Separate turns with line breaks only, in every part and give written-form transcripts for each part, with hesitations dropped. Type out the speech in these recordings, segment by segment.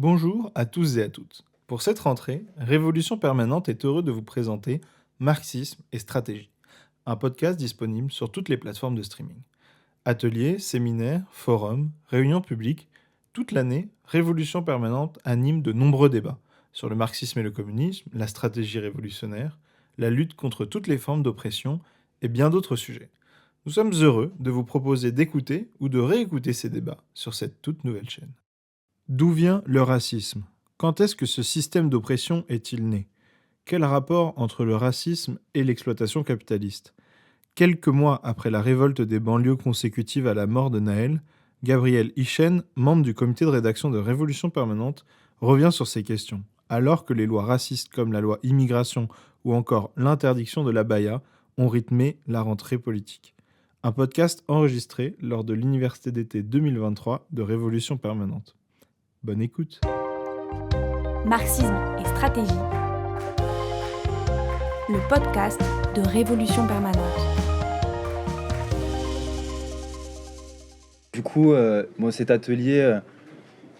Bonjour à tous et à toutes. Pour cette rentrée, Révolution Permanente est heureux de vous présenter Marxisme et Stratégie, un podcast disponible sur toutes les plateformes de streaming. Ateliers, séminaires, forums, réunions publiques, toute l'année, Révolution Permanente anime de nombreux débats sur le marxisme et le communisme, la stratégie révolutionnaire, la lutte contre toutes les formes d'oppression et bien d'autres sujets. Nous sommes heureux de vous proposer d'écouter ou de réécouter ces débats sur cette toute nouvelle chaîne. D'où vient le racisme? Quand est-ce que ce système d'oppression est-il né? Quel rapport entre le racisme et l'exploitation capitaliste? Quelques mois après la révolte des banlieues consécutive à la mort de Naël, Gabriel Ichen, membre du comité de rédaction de Révolution Permanente, revient sur ces questions, alors que les lois racistes comme la loi immigration ou encore l'interdiction de l'abaya ont rythmé la rentrée politique. Un podcast enregistré lors de l'université d'été 2023 de Révolution Permanente. Bonne écoute.
Marxisme et stratégie, le podcast de Révolution Permanente.
Du coup, cet atelier,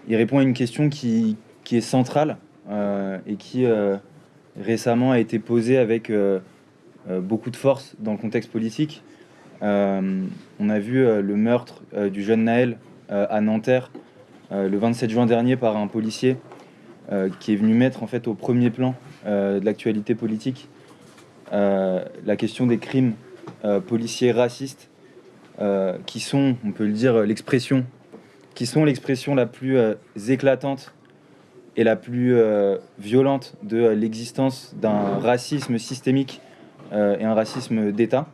il répond à une question qui est centrale et qui récemment a été posée avec beaucoup de force dans le contexte politique. On a vu le meurtre du jeune Naël à Nanterre le 27 juin dernier par un policier qui est venu mettre en fait au premier plan de l'actualité politique la question des crimes policiers racistes qui sont, on peut le dire, l'expression la plus éclatante et la plus violente de l'existence d'un racisme systémique et un racisme d'État.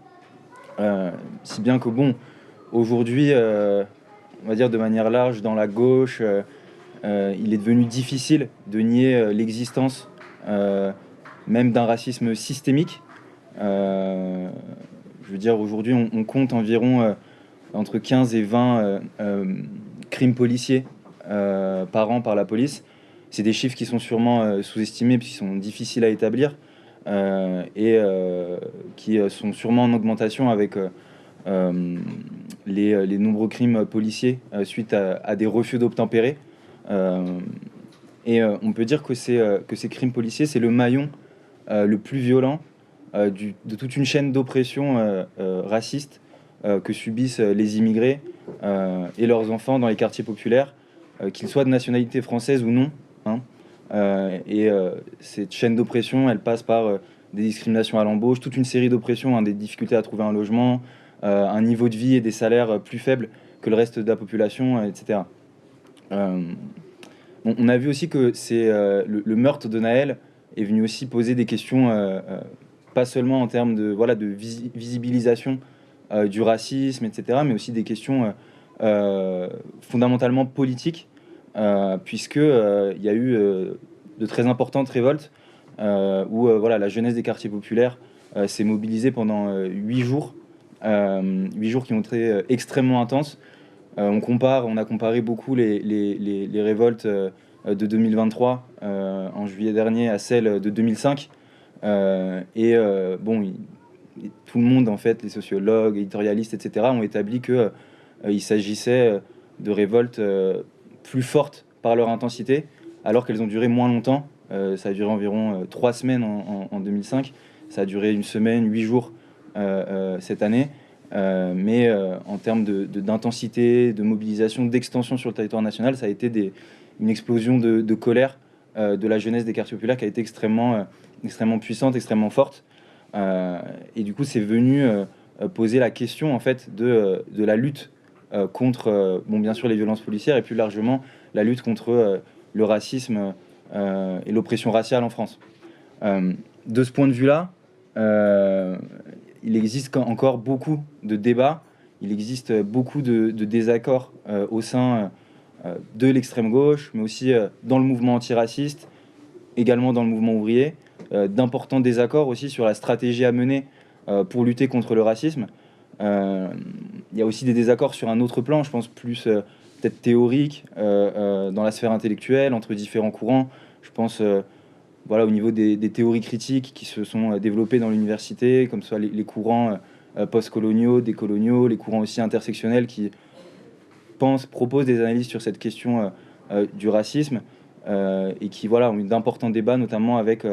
Si bien que aujourd'hui, on va dire de manière large, dans la gauche, il est devenu difficile de nier l'existence même d'un racisme systémique. Je veux dire, aujourd'hui, on compte environ entre 15 et 20 crimes policiers par an par la police. C'est des chiffres qui sont sûrement sous-estimés, puis qui sont difficiles à établir et qui sont sûrement en augmentation avec les nombreux crimes policiers suite à des refus d'obtempérer. On peut dire que ces crimes policiers, c'est le maillon le plus violent de toute une chaîne d'oppression raciste que subissent les immigrés et leurs enfants dans les quartiers populaires, qu'ils soient de nationalité française ou non. Cette chaîne d'oppression, elle passe par des discriminations à l'embauche, toute une série d'oppressions, des difficultés à trouver un logement, un niveau de vie et des salaires plus faibles que le reste de la population, etc. On a vu aussi que le meurtre de Naël est venu aussi poser des questions, pas seulement en termes de visibilisation du racisme, etc., mais aussi des questions fondamentalement politiques, puisque il y a eu de très importantes révoltes où la jeunesse des quartiers populaires s'est mobilisée pendant 8 jours, 8 jours qui ont été extrêmement intenses. On a comparé beaucoup les révoltes de 2023 en juillet dernier à celles de 2005. Tout le monde, en fait, les sociologues, éditorialistes, etc., ont établi qu'il s'agissait de révoltes plus fortes par leur intensité, alors qu'elles ont duré moins longtemps. Ça a duré environ 3 semaines en 2005. Ça a duré 1 semaine, 8 jours cette année. Mais en termes d'intensité, de mobilisation, d'extension sur le territoire national, ça a été une explosion de colère de la jeunesse des quartiers populaires qui a été extrêmement puissante, extrêmement forte. Et du coup, c'est venu poser la question en fait de la lutte contre, bien sûr, les violences policières et plus largement la lutte contre le racisme et l'oppression raciale en France. De ce point de vue-là, il existe encore beaucoup de débats, il existe beaucoup de désaccords au sein de l'extrême gauche, mais aussi dans le mouvement antiraciste, également dans le mouvement ouvrier, d'importants désaccords aussi sur la stratégie à mener pour lutter contre le racisme. Il y a aussi des désaccords sur un autre plan, je pense plus peut-être théorique, dans la sphère intellectuelle, entre différents courants. Je pense au niveau des théories critiques qui se sont développées dans l'université, comme soit les courants post-coloniaux, décoloniaux, les courants aussi intersectionnels qui proposent des analyses sur cette question du racisme. et qui voilà, ont eu d'importants débats, notamment avec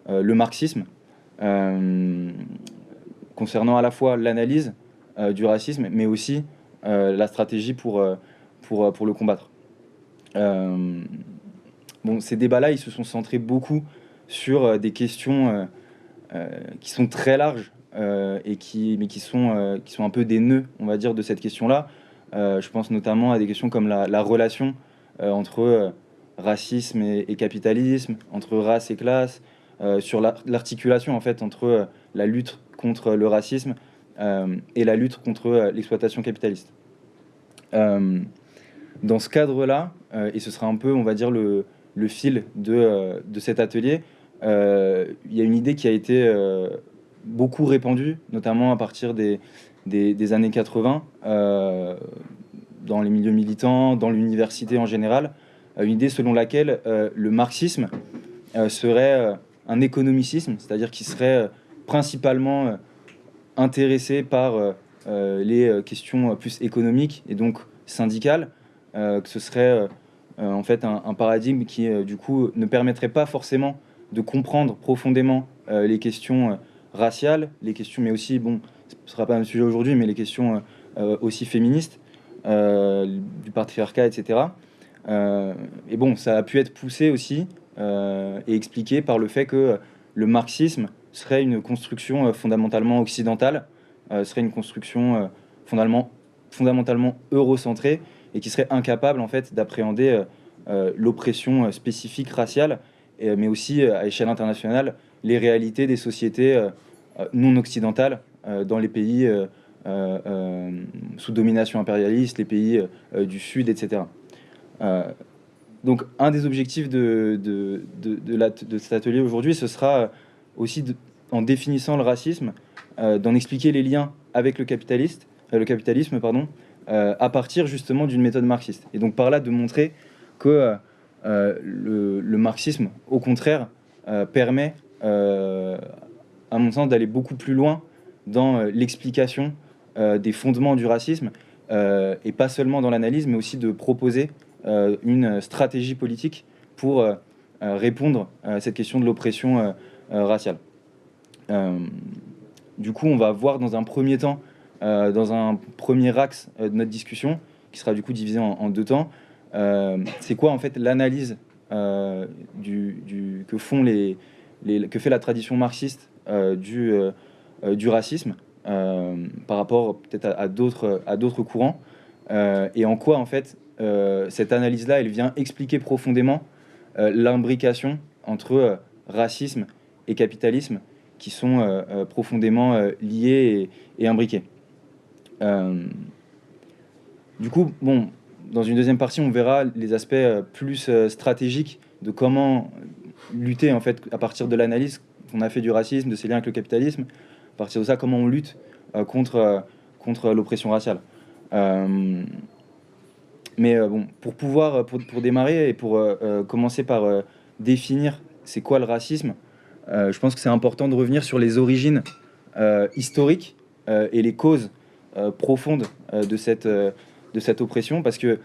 le marxisme, concernant à la fois l'analyse du racisme, mais aussi la stratégie pour le combattre. Bon, ces débats-là, ils se sont centrés beaucoup sur des questions qui sont très larges et qui sont un peu des nœuds, on va dire, de cette question-là. Je pense notamment à des questions comme la relation entre racisme et capitalisme, entre race et classe, sur l'articulation en fait entre la lutte contre le racisme et la lutte contre l'exploitation capitaliste. Dans ce cadre-là, et ce sera un peu, on va dire, le fil de cet atelier, il y a une idée qui a été beaucoup répandue, notamment à partir des années 80, dans les milieux militants, dans l'université en général, une idée selon laquelle le marxisme serait un économicisme, c'est-à-dire qu'il serait principalement intéressé par les questions plus économiques et donc syndicales, que ce serait en fait un paradigme qui du coup ne permettrait pas forcément de comprendre profondément les questions raciales, les questions, mais aussi, bon, ce ne sera pas un sujet aujourd'hui, mais les questions aussi féministes, du patriarcat, etc. Et bon, ça a pu être poussé aussi et expliqué par le fait que le marxisme serait une construction fondamentalement occidentale, serait une construction fondamentalement eurocentrée et qui serait incapable en fait d'appréhender l'oppression spécifique raciale, mais aussi à échelle internationale les réalités des sociétés non occidentales dans les pays sous domination impérialiste, les pays du Sud, etc. Donc un des objectifs de cet atelier aujourd'hui, ce sera aussi, en définissant le racisme, d'en expliquer les liens avec le capitalisme, à partir justement d'une méthode marxiste. Et donc par là de montrer que le marxisme, au contraire, permet, à mon sens, d'aller beaucoup plus loin dans l'explication des fondements du racisme, et pas seulement dans l'analyse, mais aussi de proposer une stratégie politique pour répondre à cette question de l'oppression raciale. Du coup, on va voir dans un premier temps, dans un premier axe de notre discussion, qui sera du coup divisé en deux temps, c'est quoi en fait l'analyse que fait la tradition marxiste du racisme par rapport peut-être à d'autres courants, et en quoi en fait cette analyse-là, elle vient expliquer profondément l'imbrication entre racisme et capitalisme, qui sont profondément liés et imbriqués. Du coup, bon, dans une deuxième partie, on verra les aspects plus stratégiques de comment lutter en fait à partir de l'analyse qu'on a fait du racisme, de ses liens avec le capitalisme. À partir de ça, comment on lutte contre l'oppression raciale. Mais bon, pour démarrer et pour commencer par définir c'est quoi le racisme, je pense que c'est important de revenir sur les origines historiques et les causes profondes de cette oppression, parce que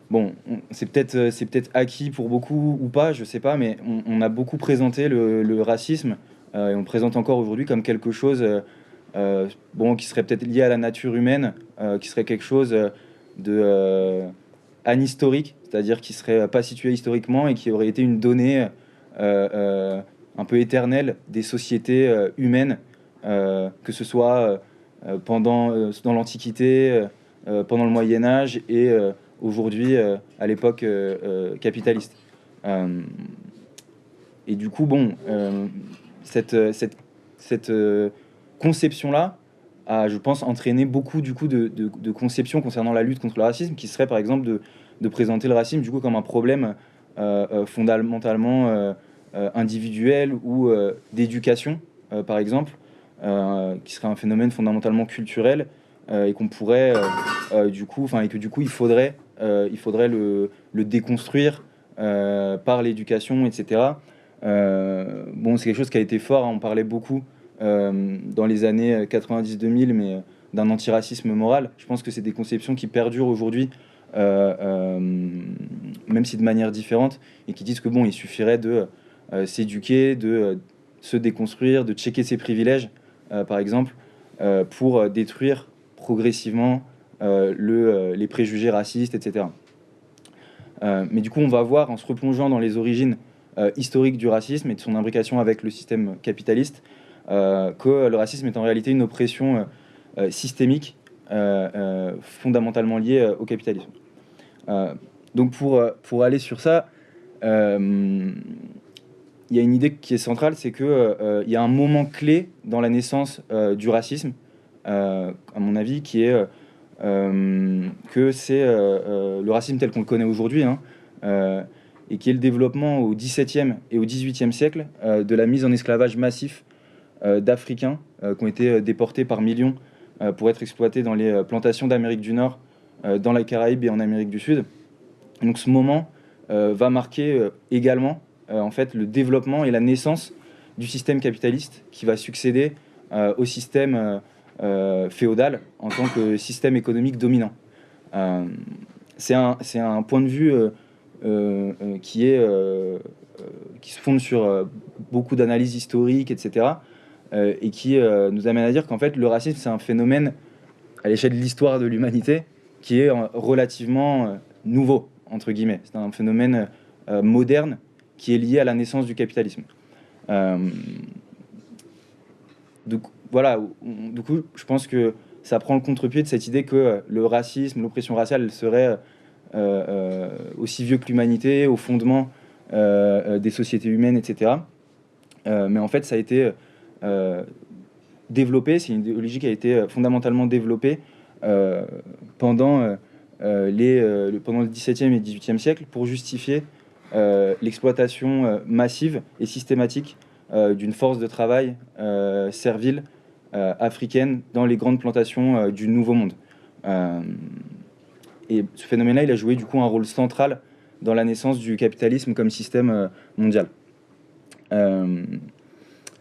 bon, c'est peut-être acquis pour beaucoup ou pas, je sais pas, mais on a beaucoup présenté le racisme, et on le présente encore aujourd'hui comme quelque chose qui serait peut-être lié à la nature humaine, qui serait quelque chose anhistorique, c'est-à-dire qui serait pas situé historiquement et qui aurait été une donnée un peu éternelle des sociétés humaines, que ce soit dans l'Antiquité, pendant le Moyen-Âge et aujourd'hui à l'époque capitaliste. Et du coup, bon, cette conception-là a, je pense, entraîné beaucoup du coup de conceptions concernant la lutte contre le racisme, qui serait par exemple de présenter le racisme du coup comme un problème fondamentalement individuel ou d'éducation, par exemple, qui serait un phénomène fondamentalement culturel, et qu'on pourrait il faudrait le déconstruire par l'éducation, etc. Bon, c'est quelque chose qui a été fort, hein, on parlait beaucoup dans les années 90-2000, mais d'un antiracisme moral. Je pense que c'est des conceptions qui perdurent aujourd'hui même si de manière différente, et qui disent que bon, il suffirait de s'éduquer, de se déconstruire, de checker ses privilèges, par exemple, pour détruire progressivement les préjugés racistes, etc. Mais du coup, on va voir, en se replongeant dans les origines historiques du racisme et de son imbrication avec le système capitaliste, que le racisme est en réalité une oppression systémique fondamentalement liée au capitalisme. Donc pour aller sur ça, il y a une idée qui est centrale, c'est qu'il y a un moment clé dans la naissance du racisme, à mon avis, qui est que c'est le racisme tel qu'on le connaît aujourd'hui, hein, et qui est le développement au XVIIe et au XVIIIe siècle de la mise en esclavage massif d'Africains qui ont été déportés par millions pour être exploités dans les plantations d'Amérique du Nord, dans la Caraïbe et en Amérique du Sud. Donc ce moment va marquer également en fait, le développement et la naissance du système capitaliste qui va succéder au système féodal en tant que système économique dominant. C'est un point de vue qui se fonde sur beaucoup d'analyses historiques, etc., et qui nous amène à dire qu'en fait, le racisme, c'est un phénomène à l'échelle de l'histoire de l'humanité qui est relativement nouveau, entre guillemets. C'est un phénomène moderne qui est lié à la naissance du capitalisme. Donc voilà, du coup, je pense que ça prend le contre-pied de cette idée que le racisme, l'oppression raciale, elle serait aussi vieux que l'humanité, au fondement des sociétés humaines, etc. Mais en fait, ça a été développé, c'est une idéologie qui a été fondamentalement développée pendant le XVIIe et XVIIIe siècle pour justifier l'exploitation massive et systématique d'une force de travail servile africaine dans les grandes plantations du Nouveau Monde. Et ce phénomène-là, il a joué du coup un rôle central dans la naissance du capitalisme comme système mondial.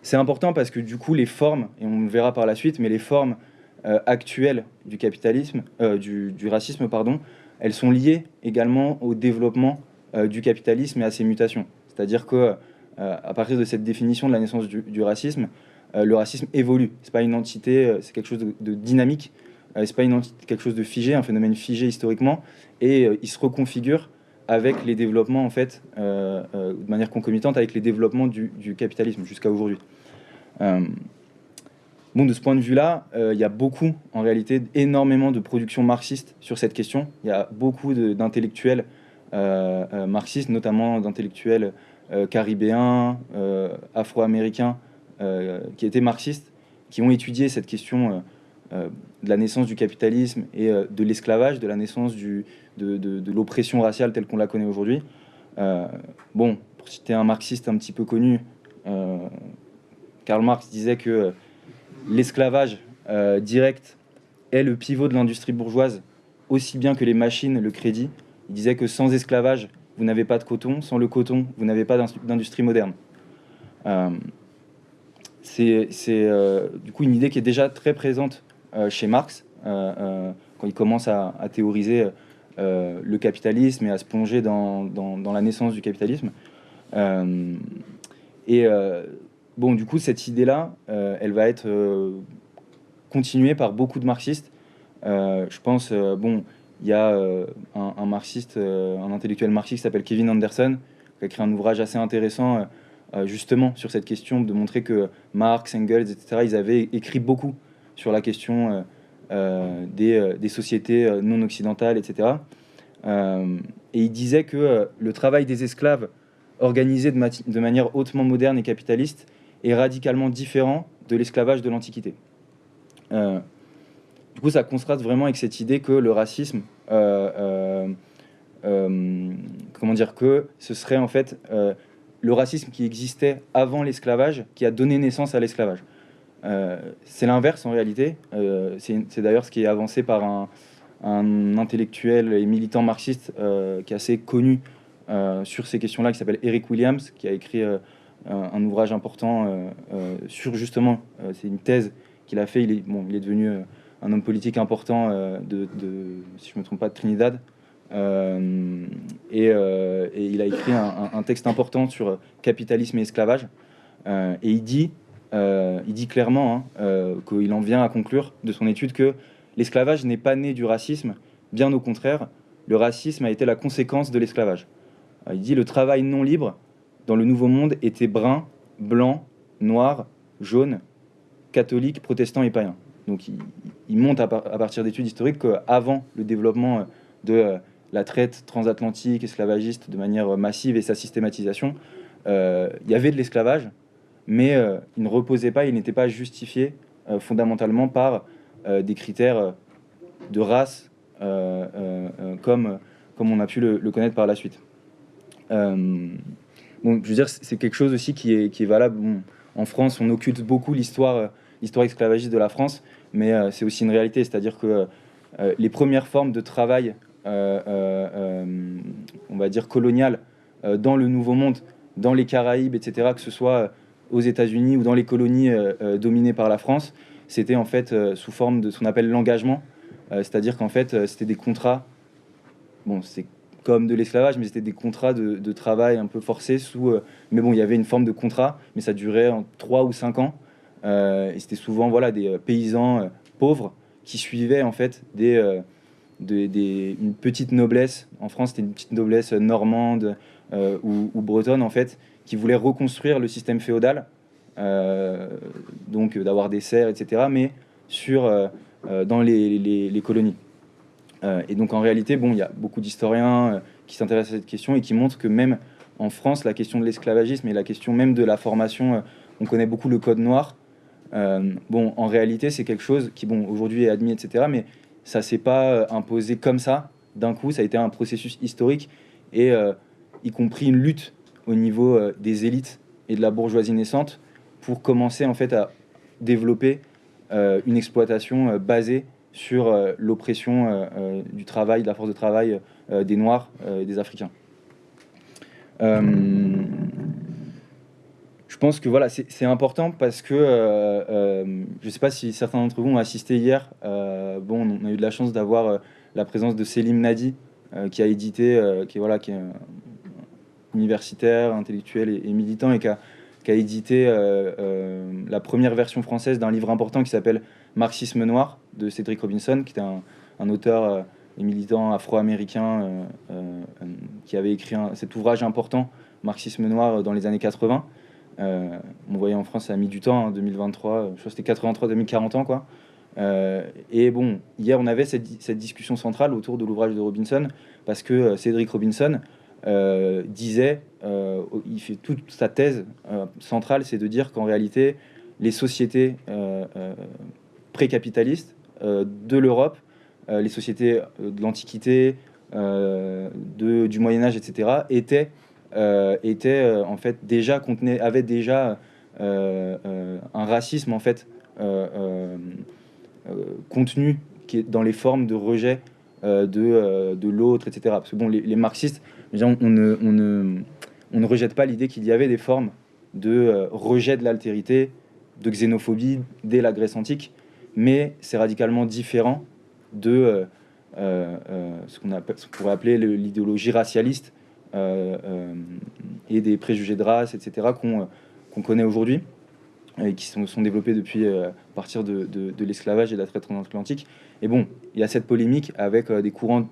C'est important parce que du coup, les formes, et on le verra par la suite, mais les formes actuelles du capitalisme, du racisme, pardon, elles sont liées également au développement du capitalisme et à ses mutations. C'est-à-dire que à partir de cette définition de la naissance du racisme, le racisme évolue. C'est pas une entité, c'est quelque chose de dynamique. C'est pas une entité, quelque chose de figé, un phénomène figé historiquement, et il se reconfigure avec les développements en fait, de manière concomitante avec les développements du capitalisme jusqu'à aujourd'hui. Bon, de ce point de vue-là, il y a beaucoup, en réalité, énormément de production marxiste sur cette question. Il y a beaucoup d'intellectuels marxistes, notamment d'intellectuels caribéens, afro-américains, qui étaient marxistes, qui ont étudié cette question de la naissance du capitalisme et de l'esclavage, de la naissance de l'oppression raciale telle qu'on la connaît aujourd'hui. Bon, pour citer un marxiste un petit peu connu, Karl Marx disait que l'esclavage direct est le pivot de l'industrie bourgeoise, aussi bien que les machines, le crédit. Il disait que sans esclavage, vous n'avez pas de coton, sans le coton, vous n'avez pas d'industrie moderne. C'est du coup une idée qui est déjà très présente chez Marx, quand il commence à théoriser le capitalisme et à se plonger dans la naissance du capitalisme. Bon, du coup, cette idée-là, elle va être continuée par beaucoup de marxistes. Je pense, bon, il y a un marxiste, un intellectuel marxiste qui s'appelle Kevin Anderson, qui a écrit un ouvrage assez intéressant justement sur cette question, de montrer que Marx, Engels, etc., ils avaient écrit beaucoup sur la question des sociétés non occidentales, etc. Et il disait que le travail des esclaves organisé de manière hautement moderne et capitaliste est radicalement différent de l'esclavage de l'Antiquité. Du coup, ça contraste vraiment avec cette idée que le racisme, comment dire, que ce serait en fait le racisme qui existait avant l'esclavage qui a donné naissance à l'esclavage. C'est l'inverse en réalité. C'est d'ailleurs ce qui est avancé par un intellectuel et militant marxiste qui est assez connu sur ces questions-là, qui s'appelle Eric Williams, qui a écrit un ouvrage important sur justement, c'est une thèse qu'il a fait. Il est devenu un homme politique important si je ne me trompe pas, de Trinidad, et il a écrit un texte important sur capitalisme et esclavage. Et il dit clairement qu'il en vient à conclure de son étude que l'esclavage n'est pas né du racisme, bien au contraire, le racisme a été la conséquence de l'esclavage. Il dit le travail non libre dans le Nouveau Monde était brun, blanc, noir, jaune, catholique, protestant et païen. Donc il montre à partir d'études historiques qu'avant le développement de la traite transatlantique, esclavagiste de manière massive et sa systématisation, il y avait de l'esclavage, mais il ne reposait pas, il n'était pas justifié fondamentalement par des critères de race, comme on a pu le connaître par la suite. Bon, je veux dire, c'est quelque chose aussi qui est valable. Bon, en France, on occulte beaucoup l'histoire esclavagiste de la France, mais c'est aussi une réalité, c'est-à-dire que les premières formes de travail, on va dire colonial, dans le Nouveau Monde, dans les Caraïbes, etc., que ce soit aux États-Unis ou dans les colonies dominées par la France, c'était en fait sous forme de ce qu'on appelle l'engagement, c'est-à-dire qu'en fait c'était des contrats, bon c'est comme de l'esclavage, mais c'était des contrats de travail un peu forcés mais bon, il y avait une forme de contrat, mais ça durait en 3 ou 5 ans, et c'était souvent voilà des paysans pauvres qui suivaient en fait une petite noblesse. En France, c'était une petite noblesse normande ou bretonne en fait, qui voulait reconstruire le système féodal, donc d'avoir des serfs, etc., mais dans les colonies. Et donc en réalité, bon, il y a beaucoup d'historiens qui s'intéressent à cette question et qui montrent que même en France, la question de l'esclavagisme et la question même de la formation, on connaît beaucoup le code noir. Bon, en réalité, c'est quelque chose qui, bon, aujourd'hui est admis, etc., mais ça s'est pas imposé comme ça, d'un coup. Ça a été un processus historique et y compris une lutte au niveau des élites et de la bourgeoisie naissante pour commencer en fait à développer une exploitation basée sur l'oppression du travail, de la force de travail des Noirs et des Africains. Je pense que voilà, c'est important parce que je ne sais pas si certains d'entre vous ont assisté hier. Bon, on a eu de la chance d'avoir la présence de Selim Nadi, qui a édité, qui est universitaire, intellectuel et militant, et qui a édité la première version française d'un livre important qui s'appelle Marxisme noir de Cédric Robinson, qui était un auteur et militant afro-américain qui avait écrit cet ouvrage important, Marxisme noir, dans les années 80. On voyait en France, ça a mis du temps, 2023, je crois que c'était 83, 2040 ans, quoi. Et bon, hier, on avait cette discussion centrale autour de l'ouvrage de Robinson, parce que Cédric Robinson disait, il fait toute sa thèse centrale, c'est de dire qu'en réalité, les sociétés pré-capitalistes de l'Europe, les sociétés de l'Antiquité, du Moyen-Âge, etc., étaient en fait avaient déjà un racisme en fait contenu qui est dans les formes de rejet de l'autre, etc. Parce que bon, les marxistes, on ne rejette pas l'idée qu'il y avait des formes de rejet de l'altérité, de xénophobie dès la Grèce antique, mais c'est radicalement différent de ce qu'on pourrait appeler l'idéologie racialiste et des préjugés de race, etc., qu'on connaît aujourd'hui et qui sont développés depuis à partir de l'esclavage et de la traite transatlantique. Et bon, il y a cette polémique avec des courants,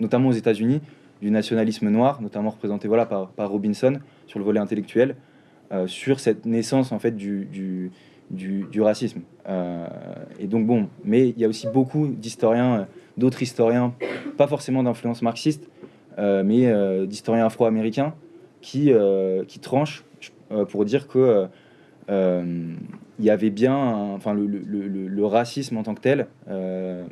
notamment aux États-Unis, du nationalisme noir, notamment représenté voilà, par Robinson sur le volet intellectuel, sur cette naissance en fait du racisme. Et donc bon, mais il y a aussi beaucoup d'historiens, d'autres historiens, pas forcément d'influence marxiste, mais d'historiens afro-américains qui tranchent pour dire que il y avait bien le racisme en tant que tel,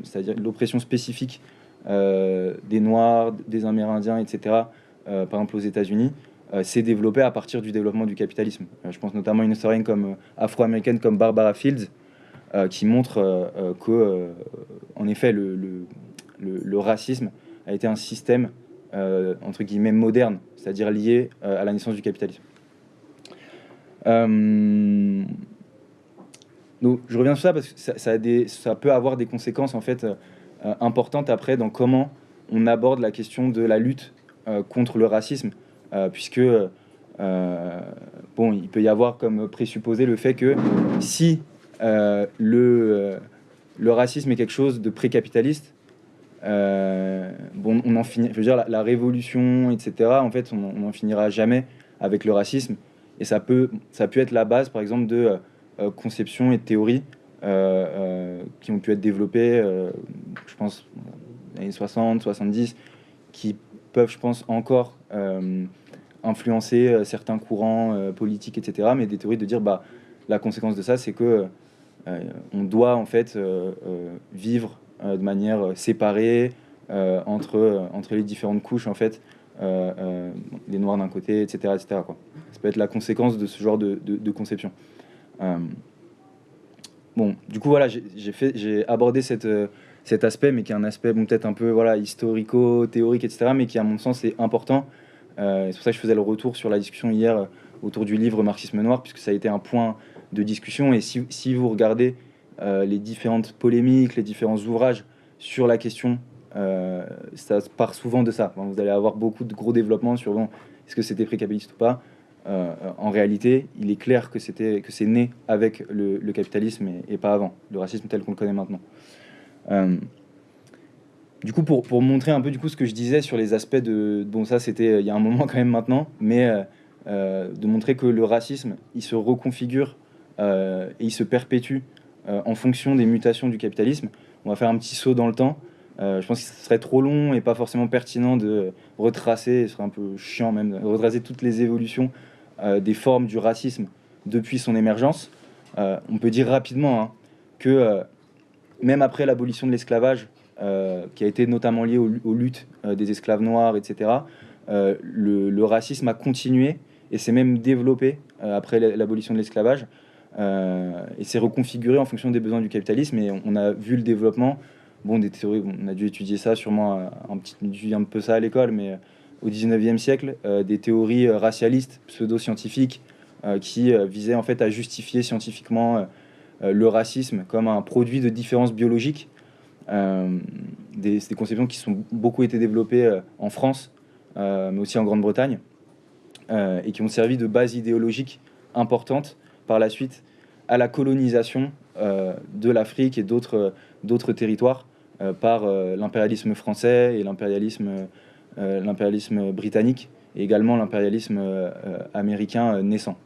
c'est-à-dire l'oppression spécifique des Noirs, des Amérindiens, etc., par exemple aux États-Unis, s'est développé à partir du développement du capitalisme. Je pense notamment à une historienne afro-américaine comme Barbara Fields, qui montre que, en effet, le racisme a été un système entre guillemets moderne, c'est-à-dire lié à la naissance du capitalisme. Donc, je reviens sur ça parce que ça peut avoir des conséquences en fait importantes après dans comment on aborde la question de la lutte contre le racisme, puisque il peut y avoir comme présupposé le fait que si le racisme est quelque chose de précapitaliste, on en finit. Je veux dire, la révolution, etc. En fait, on n'en finira jamais avec le racisme, et ça peut être la base, par exemple, de conceptions et de théories qui ont pu être développées, je pense, dans les années 60, 70, qui peuvent, je pense, encore influencer certains courants politiques, etc. Mais des théories de dire, la conséquence de ça, c'est que on doit en fait vivre de manière séparée entre les différentes couches, en fait, les noirs d'un côté, etc., etc., quoi. Ça peut être la conséquence de ce genre de conception. Du coup, voilà, j'ai abordé cet aspect, mais qui est un aspect peut-être un peu historico-théorique, etc., mais qui, à mon sens, est important. C'est pour ça que je faisais le retour sur la discussion hier autour du livre Marxisme noir, puisque ça a été un point de discussion. Et si vous regardez les différentes polémiques, les différents ouvrages sur la question, ça part souvent de ça. Vous allez avoir beaucoup de gros développements sur est-ce que c'était précapitaliste ou pas. En réalité, il est clair que c'est né avec le capitalisme et pas avant, le racisme tel qu'on le connaît maintenant. Du coup, pour montrer un peu ce que je disais sur les aspects de... Bon, ça c'était il y a un moment quand même maintenant, mais de montrer que le racisme, il se reconfigure et il se perpétue en fonction des mutations du capitalisme. On va faire un petit saut dans le temps. Je pense que ce serait trop long et pas forcément pertinent de retracer, ce serait un peu chiant même, de retracer toutes les évolutions des formes du racisme depuis son émergence. On peut dire rapidement que même après l'abolition de l'esclavage, qui a été notamment liée aux luttes des esclaves noirs, etc., le racisme a continué et s'est même développé après l'abolition de l'esclavage, et s'est reconfiguré en fonction des besoins du capitalisme. Et on a vu le développement des théories. On a dû étudier ça sûrement un peu ça à l'école, mais au 19e siècle, des théories racialistes, pseudo-scientifiques, qui visaient en fait à justifier scientifiquement le racisme comme un produit de différences biologiques. Des conceptions qui sont beaucoup été développées en France, mais aussi en Grande-Bretagne, et qui ont servi de base idéologique importante par la suite à la colonisation de l'Afrique et d'autres territoires par l'impérialisme français et l'impérialisme britannique, et également l'impérialisme américain naissant.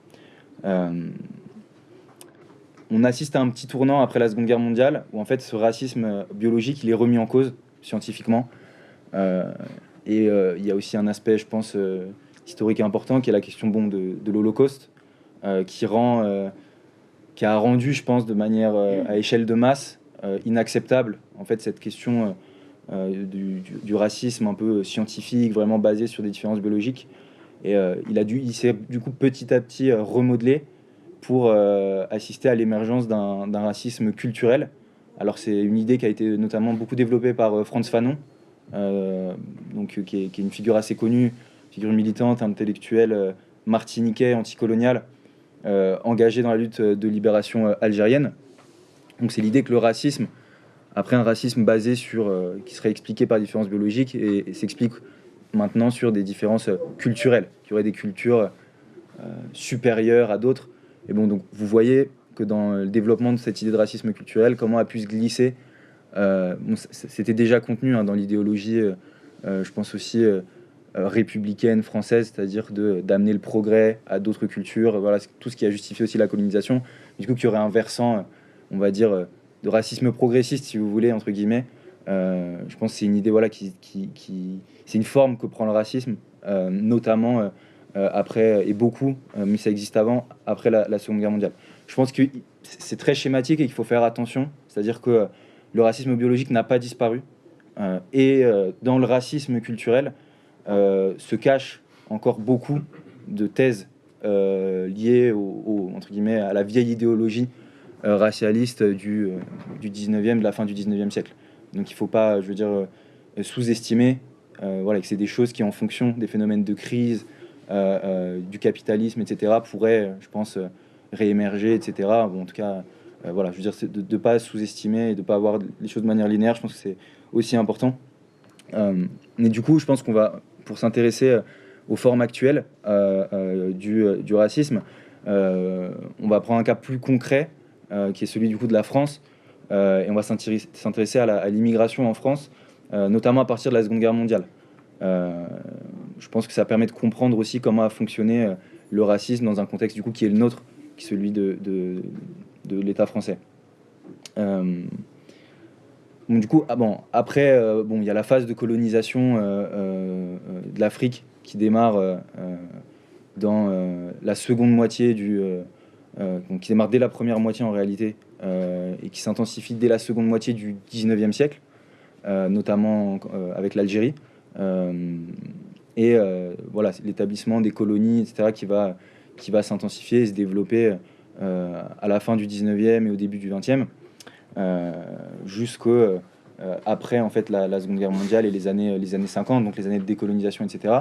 On assiste à un petit tournant après la Seconde Guerre mondiale, où en fait ce racisme biologique il est remis en cause scientifiquement. Et il y a aussi un aspect, je pense, historique et important, qui est la question de l'Holocauste, qui a rendu, je pense, de manière à échelle de masse, inacceptable en fait cette question du racisme un peu scientifique, vraiment basé sur des différences biologiques. Et il s'est du coup petit à petit remodelé pour assister à l'émergence d'un racisme culturel. Alors c'est une idée qui a été notamment beaucoup développée par Frantz Fanon, qui est une figure assez connue, figure militante, intellectuelle, martiniquais, anticoloniale, engagée dans la lutte de libération algérienne. Donc c'est l'idée que le racisme, après un racisme basé qui serait expliqué par différences biologiques, et s'explique maintenant sur des différences culturelles, qui auraient des cultures supérieures à d'autres. Et donc vous voyez que dans le développement de cette idée de racisme culturel, comment a pu se glisser, c'était déjà contenu dans l'idéologie, je pense aussi républicaine française, c'est-à-dire d'amener le progrès à d'autres cultures, voilà, tout ce qui a justifié aussi la colonisation. Du coup, qu'il y aurait un versant, on va dire, de racisme progressiste, si vous voulez, entre guillemets. Je pense que c'est une idée, c'est une forme que prend le racisme, notamment après, et beaucoup, mais ça existe après la Seconde Guerre mondiale. Je pense que c'est très schématique et qu'il faut faire attention, c'est-à-dire que le racisme biologique n'a pas disparu, et dans le racisme culturel se cachent encore beaucoup de thèses liées entre guillemets, à la vieille idéologie racialiste du 19e, de la fin du 19e siècle. Donc il ne faut pas, sous-estimer que c'est des choses qui, en fonction des phénomènes de crise, du capitalisme, etc., pourraient, je pense, réémerger, etc. En tout cas, c'est de ne pas sous-estimer et de ne pas voir les choses de manière linéaire. Je pense que c'est aussi important. Mais du coup, je pense qu'on va, pour s'intéresser aux formes actuelles du racisme, on va prendre un cas plus concret, qui est celui du coup de la France, et on va s'intéresser à l'immigration en France, notamment à partir de la Seconde Guerre mondiale. Je pense que ça permet de comprendre aussi comment a fonctionné le racisme dans un contexte du coup qui est le nôtre, qui est celui de l'État français. Donc, du coup, après, il y a la phase de colonisation de l'Afrique qui démarre dans la seconde moitié donc qui démarre dès la première moitié en réalité, et qui s'intensifie dès la seconde moitié du 19e siècle, notamment avec l'Algérie. Voilà, c'est l'établissement des colonies, etc., qui va s'intensifier et se développer à la fin du 19e et au début du 20e, jusqu'au après en fait la Seconde Guerre mondiale et les années 50, donc les années de décolonisation, etc.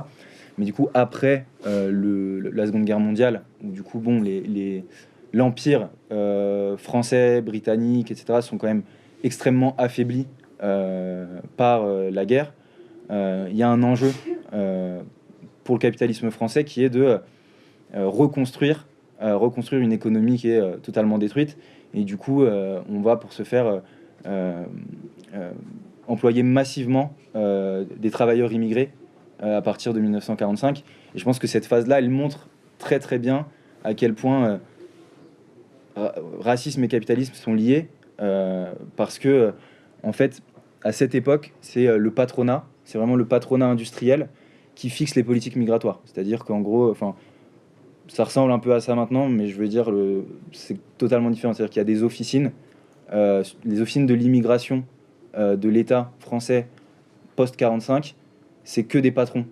Mais du coup, après la Seconde Guerre mondiale, où du coup, l'empire français, britannique, etc., sont quand même extrêmement affaiblis par la guerre. Il y a un enjeu pour le capitalisme français qui est de reconstruire une économie qui est totalement détruite. Et du coup, on va pour ce faire employer massivement des travailleurs immigrés à partir de 1945. Et je pense que cette phase-là, elle montre très très bien à quel point racisme et capitalisme sont liés, parce que en fait, à cette époque, c'est le patronat, c'est vraiment le patronat industriel qui fixe les politiques migratoires. C'est-à-dire qu'en gros, ça ressemble un peu à ça maintenant, mais je veux dire, c'est totalement différent. C'est-à-dire qu'il y a des officines, les officines de l'immigration de l'État français post-45, c'est que des patrons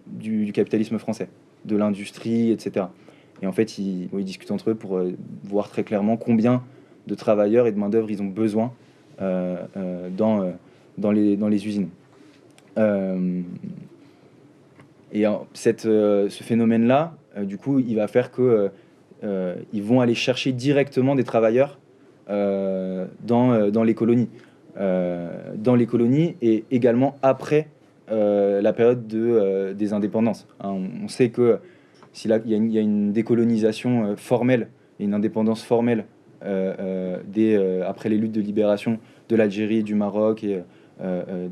du capitalisme français, de l'industrie, etc. Et en fait, ils discutent entre eux pour voir très clairement combien de travailleurs et de main-d'œuvre ils ont besoin dans les usines. Ce phénomène-là, du coup, il va faire que ils vont aller chercher directement des travailleurs dans les colonies. Dans les colonies et également après la période des indépendances. Hein, on sait que il y a une décolonisation formelle et une indépendance formelle après les luttes de libération de l'Algérie, du Maroc et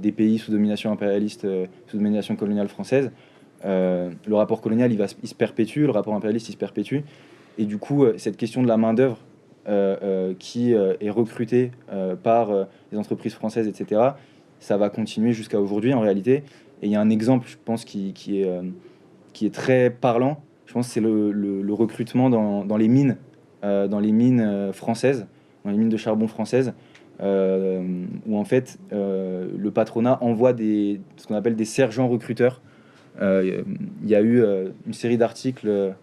des pays sous domination impérialiste, sous domination coloniale française. Le rapport colonial il se perpétue, le rapport impérialiste il se perpétue, et du coup cette question de la main d'œuvre qui est recrutée par les entreprises françaises, etc., ça va continuer jusqu'à aujourd'hui en réalité. Et il y a un exemple, je pense, qui est très parlant. Je pense que c'est le recrutement dans les mines françaises, dans les mines de charbon françaises, où en fait le patronat envoie ce qu'on appelle des sergents recruteurs. Il y a eu une série d'articles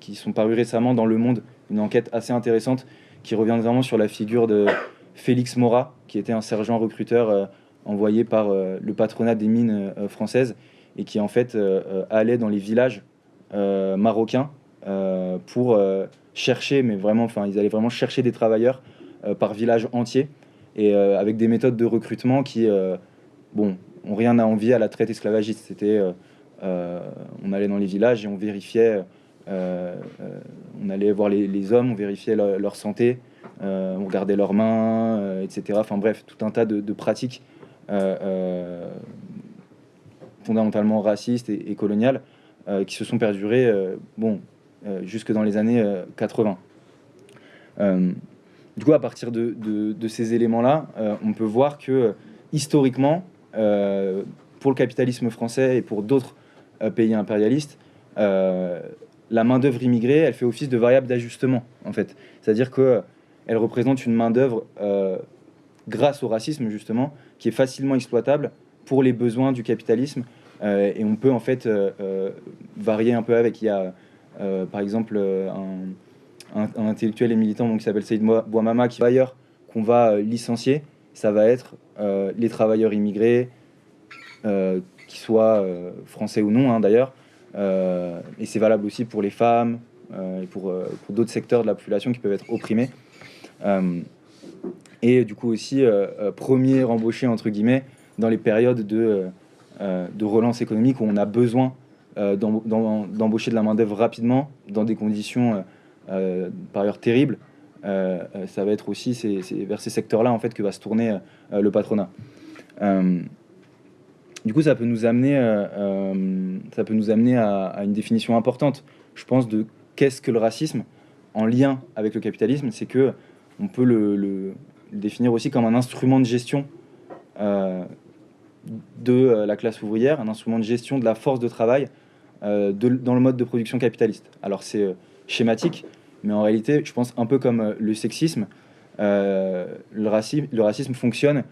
qui sont parus récemment dans Le Monde, une enquête assez intéressante qui revient vraiment sur la figure de Félix Morat, qui était un sergent recruteur envoyé par le patronat des mines françaises, et qui en fait allait dans les villages marocains pour chercher, mais vraiment, ils allaient vraiment chercher des travailleurs par village entier, et avec des méthodes de recrutement qui ont rien à envier à la traite esclavagiste. C'était on allait dans les villages et on vérifiait, on allait voir les hommes, on vérifiait leur santé, on regardait leurs mains, etc. Enfin bref, tout un tas de pratiques fondamentalement racistes et coloniales qui se sont perdurées jusque dans les années 80. Du coup, à partir de ces éléments-là, on peut voir que historiquement, pour le capitalisme français et pour d'autres pays impérialistes, la main-d'œuvre immigrée, elle fait office de variable d'ajustement, en fait. C'est-à-dire qu'elle représente une main-d'œuvre grâce au racisme, justement, qui est facilement exploitable pour les besoins du capitalisme. Et on peut, en fait, varier un peu avec. Il y a, par exemple, un intellectuel et militant qui s'appelle Saïd Bouamama, qui ailleurs qu'on va licencier, ça va être les travailleurs immigrés, qu'ils soient français ou non, hein, d'ailleurs. Et c'est valable aussi pour les femmes et pour d'autres secteurs de la population qui peuvent être opprimés. Et du coup aussi, premier embauché, entre guillemets, dans les périodes de relance économique où on a besoin d'embaucher de la main-d'œuvre rapidement dans des conditions par ailleurs terribles. Ça va être aussi c'est vers ces secteurs-là en fait que va se tourner le patronat. Du coup, ça peut nous amener à une définition importante, je pense, de qu'est-ce que le racisme en lien avec le capitalisme. C'est que on peut le définir aussi comme un instrument de gestion de la classe ouvrière, un instrument de gestion de la force de travail dans le mode de production capitaliste. Alors c'est schématique, mais en réalité, je pense un peu comme le sexisme, le racisme fonctionne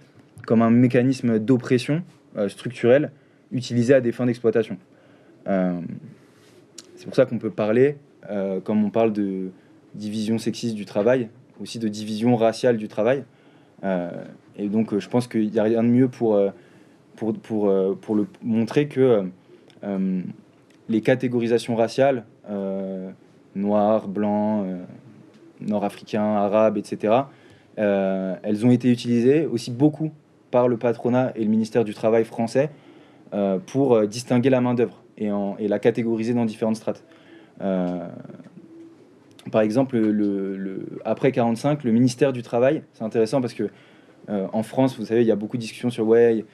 comme un mécanisme d'oppression structurelle utilisé à des fins d'exploitation. C'est pour ça qu'on peut parler, comme on parle de division sexiste du travail, aussi de division raciale du travail. Et donc je pense qu'il n'y a rien de mieux pour le montrer que les catégorisations raciales, noirs, blancs, nord-africains, arabes, etc., elles ont été utilisées aussi beaucoup par le patronat et le ministère du Travail français pour distinguer la main-d'œuvre et la catégoriser dans différentes strates. Par exemple, après 45, le ministère du Travail, c'est intéressant parce que en France, vous savez, il y a beaucoup de discussions sur il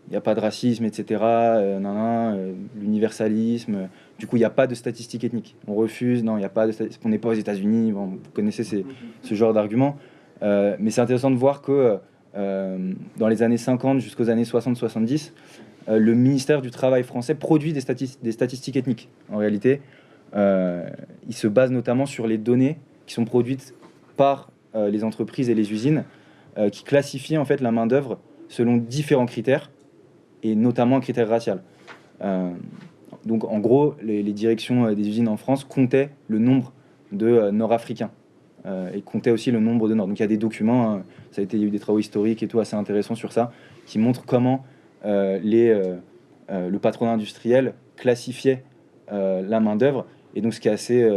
n'y a pas de racisme, etc., l'universalisme. Du coup, il n'y a pas de statistiques ethniques. On refuse, non, il n'y a pas de statistiques. On n'est pas aux États-Unis. Bon, vous connaissez ce genre d'argument. Mais c'est intéressant de voir que dans les années 50 jusqu'aux années 60-70, le ministère du Travail français produit des statistiques ethniques. En réalité, il se base notamment sur les données qui sont produites par les entreprises et les usines qui classifient en fait la main-d'œuvre selon différents critères et notamment un critère racial. Donc en gros, les directions des usines en France comptaient le nombre de Nord-Africains et comptaient aussi le nombre de Nord. Donc il y a des documents, il y a eu des travaux historiques et tout assez intéressants sur ça, qui montrent comment le patronat industriel classifiait la main-d'œuvre. Et donc ce qui est assez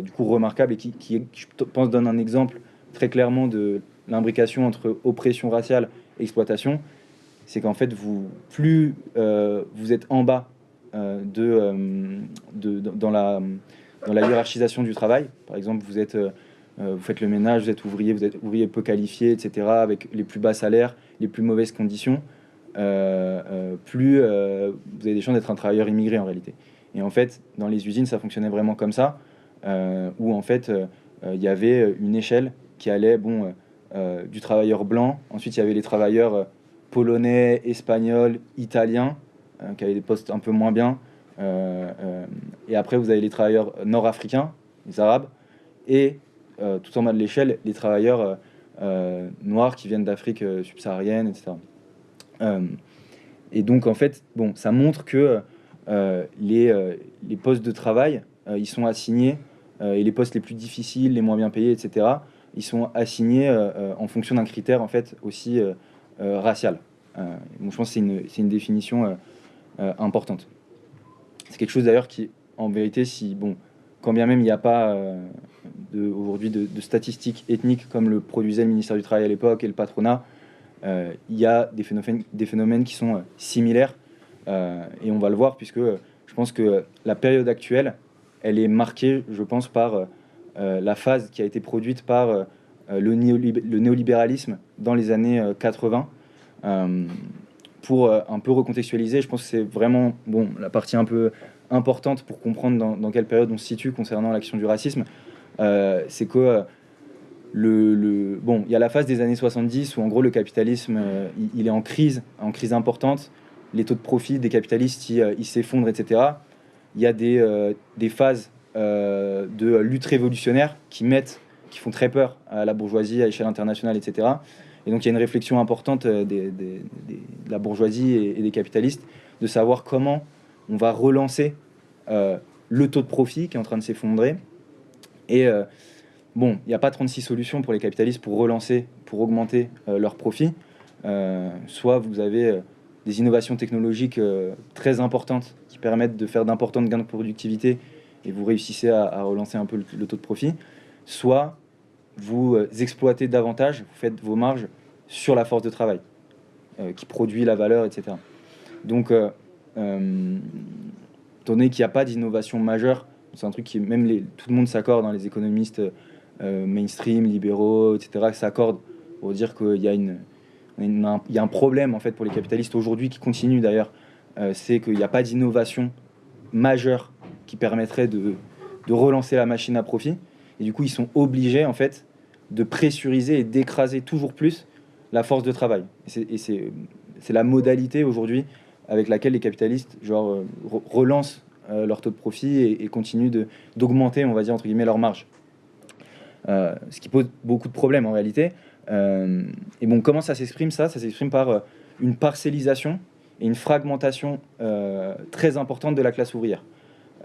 du coup remarquable et qui, je pense, donne un exemple très clairement de l'imbrication entre oppression raciale et exploitation, c'est qu'en fait, plus vous êtes en bas dans la hiérarchisation du travail, par exemple, vous faites le ménage, vous êtes ouvrier peu qualifié, etc., avec les plus bas salaires, les plus mauvaises conditions, plus vous avez des chances d'être un travailleur immigré en réalité. Et en fait, dans les usines, ça fonctionnait vraiment comme ça, où en fait, il y avait une échelle qui allait du travailleur blanc, ensuite il y avait les travailleurs polonais, espagnols, italiens, qui avaient des postes un peu moins bien, et après vous avez les travailleurs nord-africains, les arabes, et tout en bas de l'échelle, les travailleurs noirs qui viennent d'Afrique subsaharienne, etc. Et donc en fait, ça montre que les postes de travail, ils sont assignés, et les postes les plus difficiles, les moins bien payés, etc., ils sont assignés en fonction d'un critère en fait aussi racial. Donc je pense que c'est une définition importante. C'est quelque chose d'ailleurs qui, en vérité, quand bien même il n'y a pas aujourd'hui de statistiques ethniques comme le produisait le ministère du Travail à l'époque et le patronat, il y a des phénomènes qui sont similaires, et on va le voir puisque je pense que la période actuelle, elle est marquée, je pense, par la phase qui a été produite par le néolibéralisme dans les années 80. Pour un peu recontextualiser, je pense que c'est vraiment la partie un peu importante pour comprendre dans quelle période on se situe concernant l'action du racisme. C'est que il y a la phase des années 70 où en gros le capitalisme il est en crise importante, les taux de profit des capitalistes ils s'effondrent, etc. Il y a des phases de lutte révolutionnaire qui font très peur à la bourgeoisie à échelle internationale, etc. Et donc il y a une réflexion importante de la bourgeoisie et des capitalistes de savoir comment on va relancer le taux de profit qui est en train de s'effondrer. Et il n'y a pas 36 solutions pour les capitalistes pour augmenter leurs profits. Soit vous avez des innovations technologiques très importantes qui permettent de faire d'importants gains de productivité et vous réussissez à relancer un peu le taux de profit. Soit vous exploitez davantage, vous faites vos marges sur la force de travail. qui produit la valeur, etc. Donc, étant donné qu'il n'y a pas d'innovation majeure, c'est un truc qui, tout le monde s'accorde, hein, les économistes mainstream, libéraux, etc., s'accordent pour dire qu'il y a il y a un problème en fait pour les capitalistes aujourd'hui qui continue d'ailleurs, c'est qu'il n'y a pas d'innovation majeure qui permettrait de relancer la machine à profit. Et du coup, ils sont obligés en fait de pressuriser et d'écraser toujours plus la force de travail. Et c'est la modalité aujourd'hui avec laquelle les capitalistes relancent leur taux de profit et continuent d'augmenter, on va dire, entre guillemets, leur marge. Ce qui pose beaucoup de problèmes en réalité. Et bon, comment ça s'exprime ça s'exprime par une parcellisation et une fragmentation très importante de la classe ouvrière.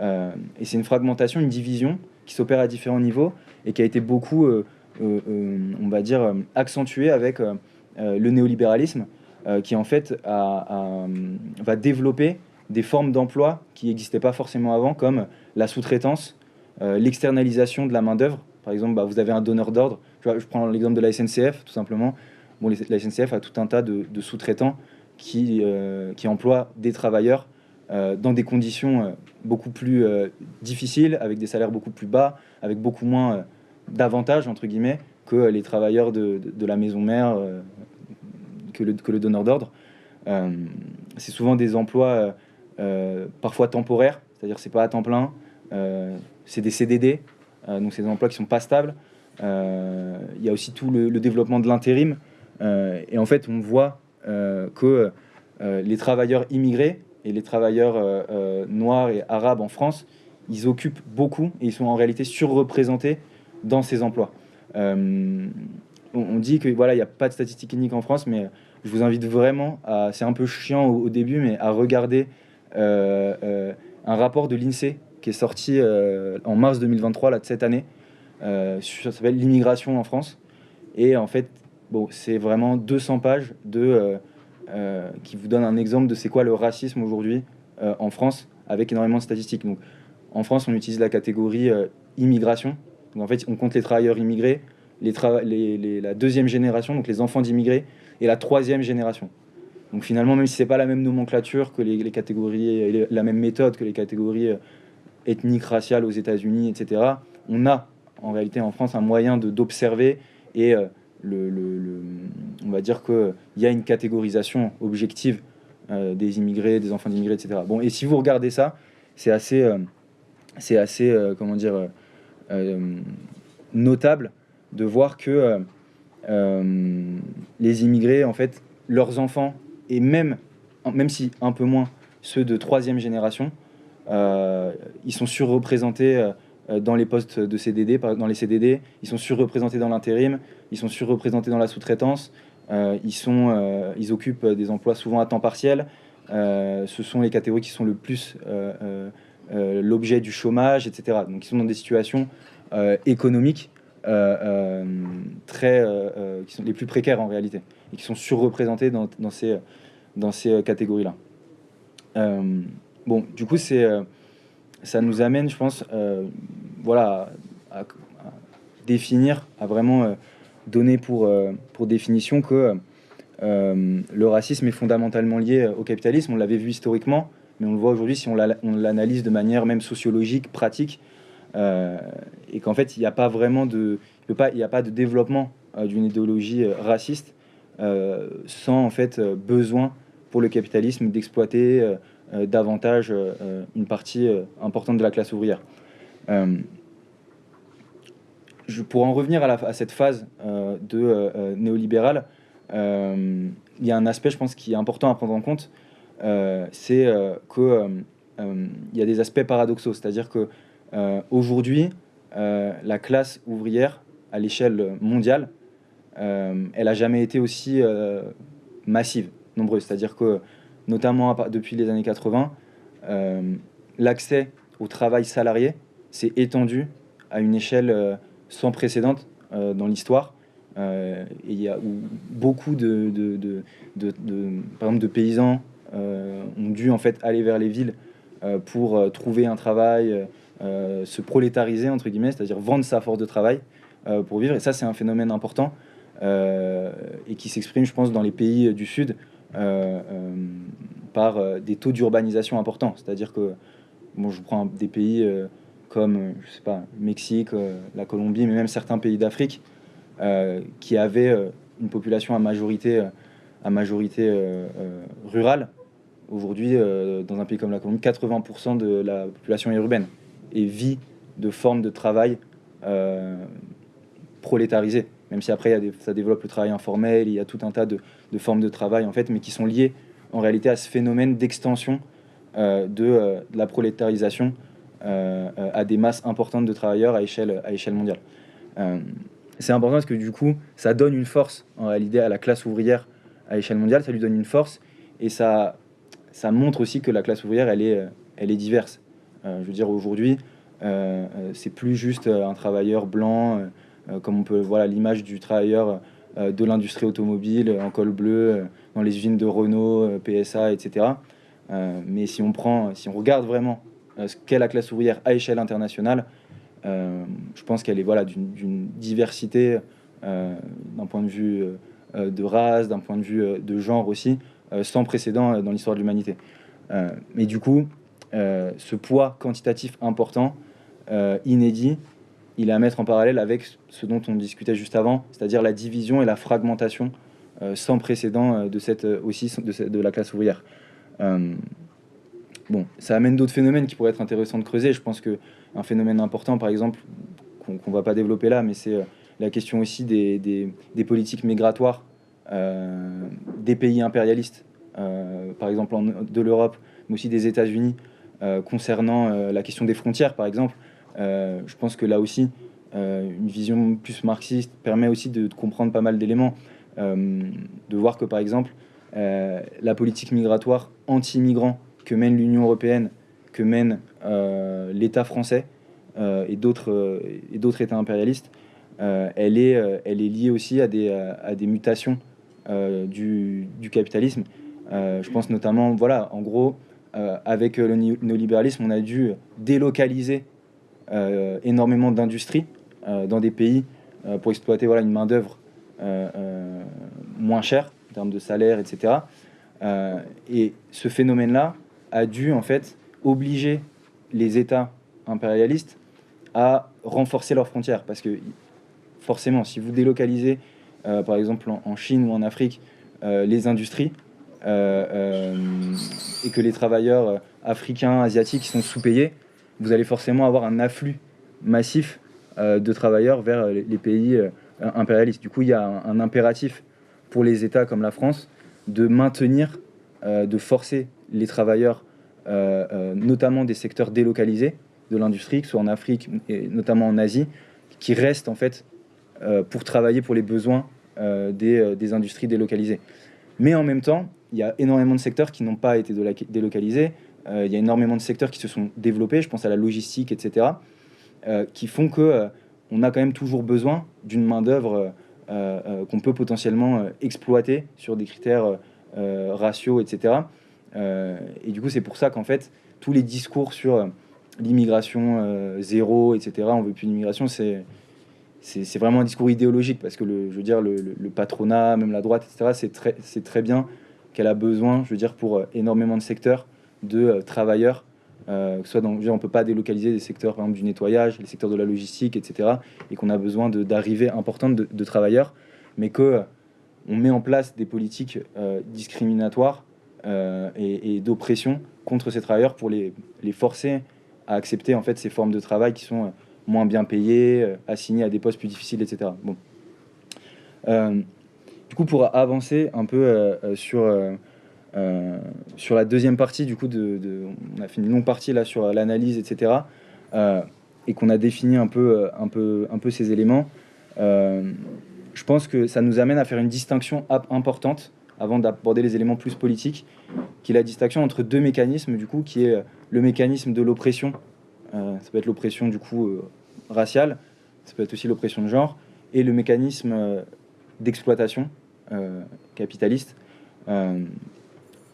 Et c'est une fragmentation, une division qui s'opère à différents niveaux et qui a été beaucoup, on va dire, accentuée avec le néolibéralisme, qui en fait va développer des formes d'emploi qui n'existaient pas forcément avant, comme la sous-traitance, l'externalisation de la main-d'œuvre. Par exemple, vous avez un donneur d'ordre. Je prends l'exemple de la SNCF, tout simplement. Bon, la SNCF a tout un tas de sous-traitants qui emploient des travailleurs dans des conditions beaucoup plus difficiles, avec des salaires beaucoup plus bas, avec beaucoup moins d'avantages, entre guillemets, que les travailleurs de la maison mère, que le donneur d'ordre. C'est souvent des emplois parfois temporaires, c'est-à-dire c'est pas à temps plein, c'est des CDD, donc c'est des emplois qui sont pas stables. Il y a aussi tout le développement de l'intérim, et en fait on voit que les travailleurs immigrés et les travailleurs noirs et arabes en France, ils occupent beaucoup et ils sont en réalité surreprésentés dans ces emplois. On dit que voilà, il n'y a pas de statistiques cliniques en France, mais je vous invite vraiment c'est un peu chiant au début, mais à regarder un rapport de l'INSEE qui est sorti en mars 2023, là, de cette année. Ça s'appelle l'immigration en France. Et en fait, bon, c'est vraiment 200 pages qui vous donne un exemple de c'est quoi le racisme aujourd'hui en France, avec énormément de statistiques. Donc, en France, on utilise la catégorie immigration. Donc, en fait, on compte les travailleurs immigrés, la deuxième génération, donc les enfants d'immigrés, et la troisième génération. Donc finalement, même si c'est pas la même nomenclature que les catégories, la même méthode que les catégories ethniques, raciales aux États-Unis, etc., on a en réalité en France un moyen d'observer et on va dire qu'il y a une catégorisation objective des immigrés, des enfants d'immigrés, etc. Bon, et si vous regardez ça, c'est assez comment dire, notable de voir que les immigrés, en fait, leurs enfants, et même si un peu moins ceux de troisième génération, ils sont surreprésentés dans les postes de CDD, dans les CDD, ils sont surreprésentés dans l'intérim, ils sont surreprésentés dans la sous-traitance, ils occupent des emplois souvent à temps partiel, ce sont les catégories qui sont le plus l'objet du chômage, etc. Donc ils sont dans des situations économiques qui sont les plus précaires en réalité, et qui sont surreprésentés dans ces catégories-là. Bon, du coup, ça nous amène, je pense, voilà, à définir, à vraiment donner pour définition que le racisme est fondamentalement lié au capitalisme. On l'avait vu historiquement, mais on le voit aujourd'hui si on l'analyse de manière même sociologique, pratique, et qu'en fait, il n'y a pas vraiment il n'y a pas de développement d'une idéologie raciste sans en fait besoin pour le capitalisme d'exploiter davantage une partie importante de la classe ouvrière. Pour en revenir à cette phase néolibérale, il y a un aspect, je pense, qui est important à prendre en compte, c'est qu'il y a des aspects paradoxaux, c'est-à-dire que aujourd'hui, la classe ouvrière à l'échelle mondiale, elle n'a jamais été aussi massive, nombreuse. C'est-à-dire que, notamment depuis les années 80, l'accès au travail salarié s'est étendu à une échelle sans précédente dans l'histoire. Et il y a beaucoup par exemple, de paysans ont dû en fait aller vers les villes pour trouver un travail, se prolétariser entre guillemets, c'est-à-dire vendre sa force de travail pour vivre. Et ça, c'est un phénomène important et qui s'exprime, je pense, dans les pays du Sud, par des taux d'urbanisation importants. C'est-à-dire que, bon, je prends des pays comme, je sais pas, le Mexique, la Colombie, mais même certains pays d'Afrique qui avaient une population à majorité rurale. Aujourd'hui, dans un pays comme la Colombie, 80% de la population est urbaine et vit de formes de travail prolétarisées. Même si après, ça développe le travail informel, il y a tout un tas de formes de travail, en fait, mais qui sont liées en réalité à ce phénomène d'extension de la prolétarisation à des masses importantes de travailleurs à échelle mondiale. C'est important parce que du coup, ça donne une force en réalité à la classe ouvrière à échelle mondiale, ça lui donne une force et ça montre aussi que la classe ouvrière, elle est diverse. Je veux dire, aujourd'hui, c'est plus juste un travailleur blanc, comme on peut voir l'image du travailleur de l'industrie automobile en col bleu, dans les usines de Renault, PSA, etc. Mais si on regarde vraiment ce qu'est la classe ouvrière à échelle internationale, je pense qu'elle est d'une diversité d'un point de vue de race, d'un point de vue de genre aussi, sans précédent dans l'histoire de l'humanité. Mais du coup, ce poids quantitatif important, inédit, il est à mettre en parallèle avec ce dont on discutait juste avant, c'est-à-dire la division et la fragmentation sans précédent de la classe ouvrière. Bon, ça amène d'autres phénomènes qui pourraient être intéressants de creuser. Je pense qu'un phénomène important, par exemple, qu'on ne va pas développer là, mais c'est la question aussi des politiques migratoires des pays impérialistes, par exemple de l'Europe, mais aussi des États-Unis, concernant la question des frontières, par exemple. Je pense que là aussi, une vision plus marxiste permet aussi de comprendre pas mal d'éléments, de voir que, par exemple, la politique migratoire anti-migrants que mène l'Union européenne, que mène l'État français et d'autres États impérialistes, elle est liée aussi à des mutations du capitalisme. Je pense notamment, en gros, avec le néolibéralisme, on a dû délocaliser énormément d'industries dans des pays pour exploiter une main-d'œuvre moins chère en termes de salaire, etc. Et ce phénomène-là a dû en fait obliger les États impérialistes à renforcer leurs frontières, parce que forcément, si vous délocalisez par exemple en Chine ou en Afrique les industries et que les travailleurs africains, asiatiques sont sous-payés, vous allez forcément avoir un afflux massif de travailleurs vers les pays impérialistes. Du coup, il y a un impératif pour les États comme la France de maintenir, de forcer les travailleurs, notamment des secteurs délocalisés de l'industrie, que ce soit en Afrique et notamment en Asie, qui restent en fait pour travailler pour les besoins des industries délocalisées. Mais en même temps, il y a énormément de secteurs qui n'ont pas été délocalisés. Il y a énormément de secteurs qui se sont développés, je pense à la logistique, etc., qui font qu'on a quand même toujours besoin d'une main-d'œuvre qu'on peut potentiellement exploiter sur des critères raciaux, etc. Et du coup, c'est pour ça qu'en fait, tous les discours sur l'immigration zéro, etc., on veut plus d'immigration, c'est vraiment un discours idéologique, parce que je veux dire, le patronat, même la droite, etc., c'est très bien qu'elle a besoin, je veux dire, pour énormément de secteurs, de travailleurs, que ce soit on ne peut pas délocaliser des secteurs, par exemple, du nettoyage, les secteurs de la logistique, etc., et qu'on a besoin d'arrivées importantes de travailleurs, mais qu'on met en place des politiques discriminatoires et d'oppression contre ces travailleurs pour les forcer à accepter en fait ces formes de travail qui sont moins bien payées, assignées à des postes plus difficiles, etc. Bon. Du coup, pour avancer un peu sur la deuxième partie, du coup, on a fait une longue partie là sur l'analyse, etc., et qu'on a défini un peu ces éléments. Je pense que ça nous amène à faire une distinction importante avant d'aborder les éléments plus politiques, qui est la distinction entre deux mécanismes, du coup, qui est le mécanisme de l'oppression. Ça peut être l'oppression du coup raciale, ça peut être aussi l'oppression de genre, et le mécanisme d'exploitation capitaliste.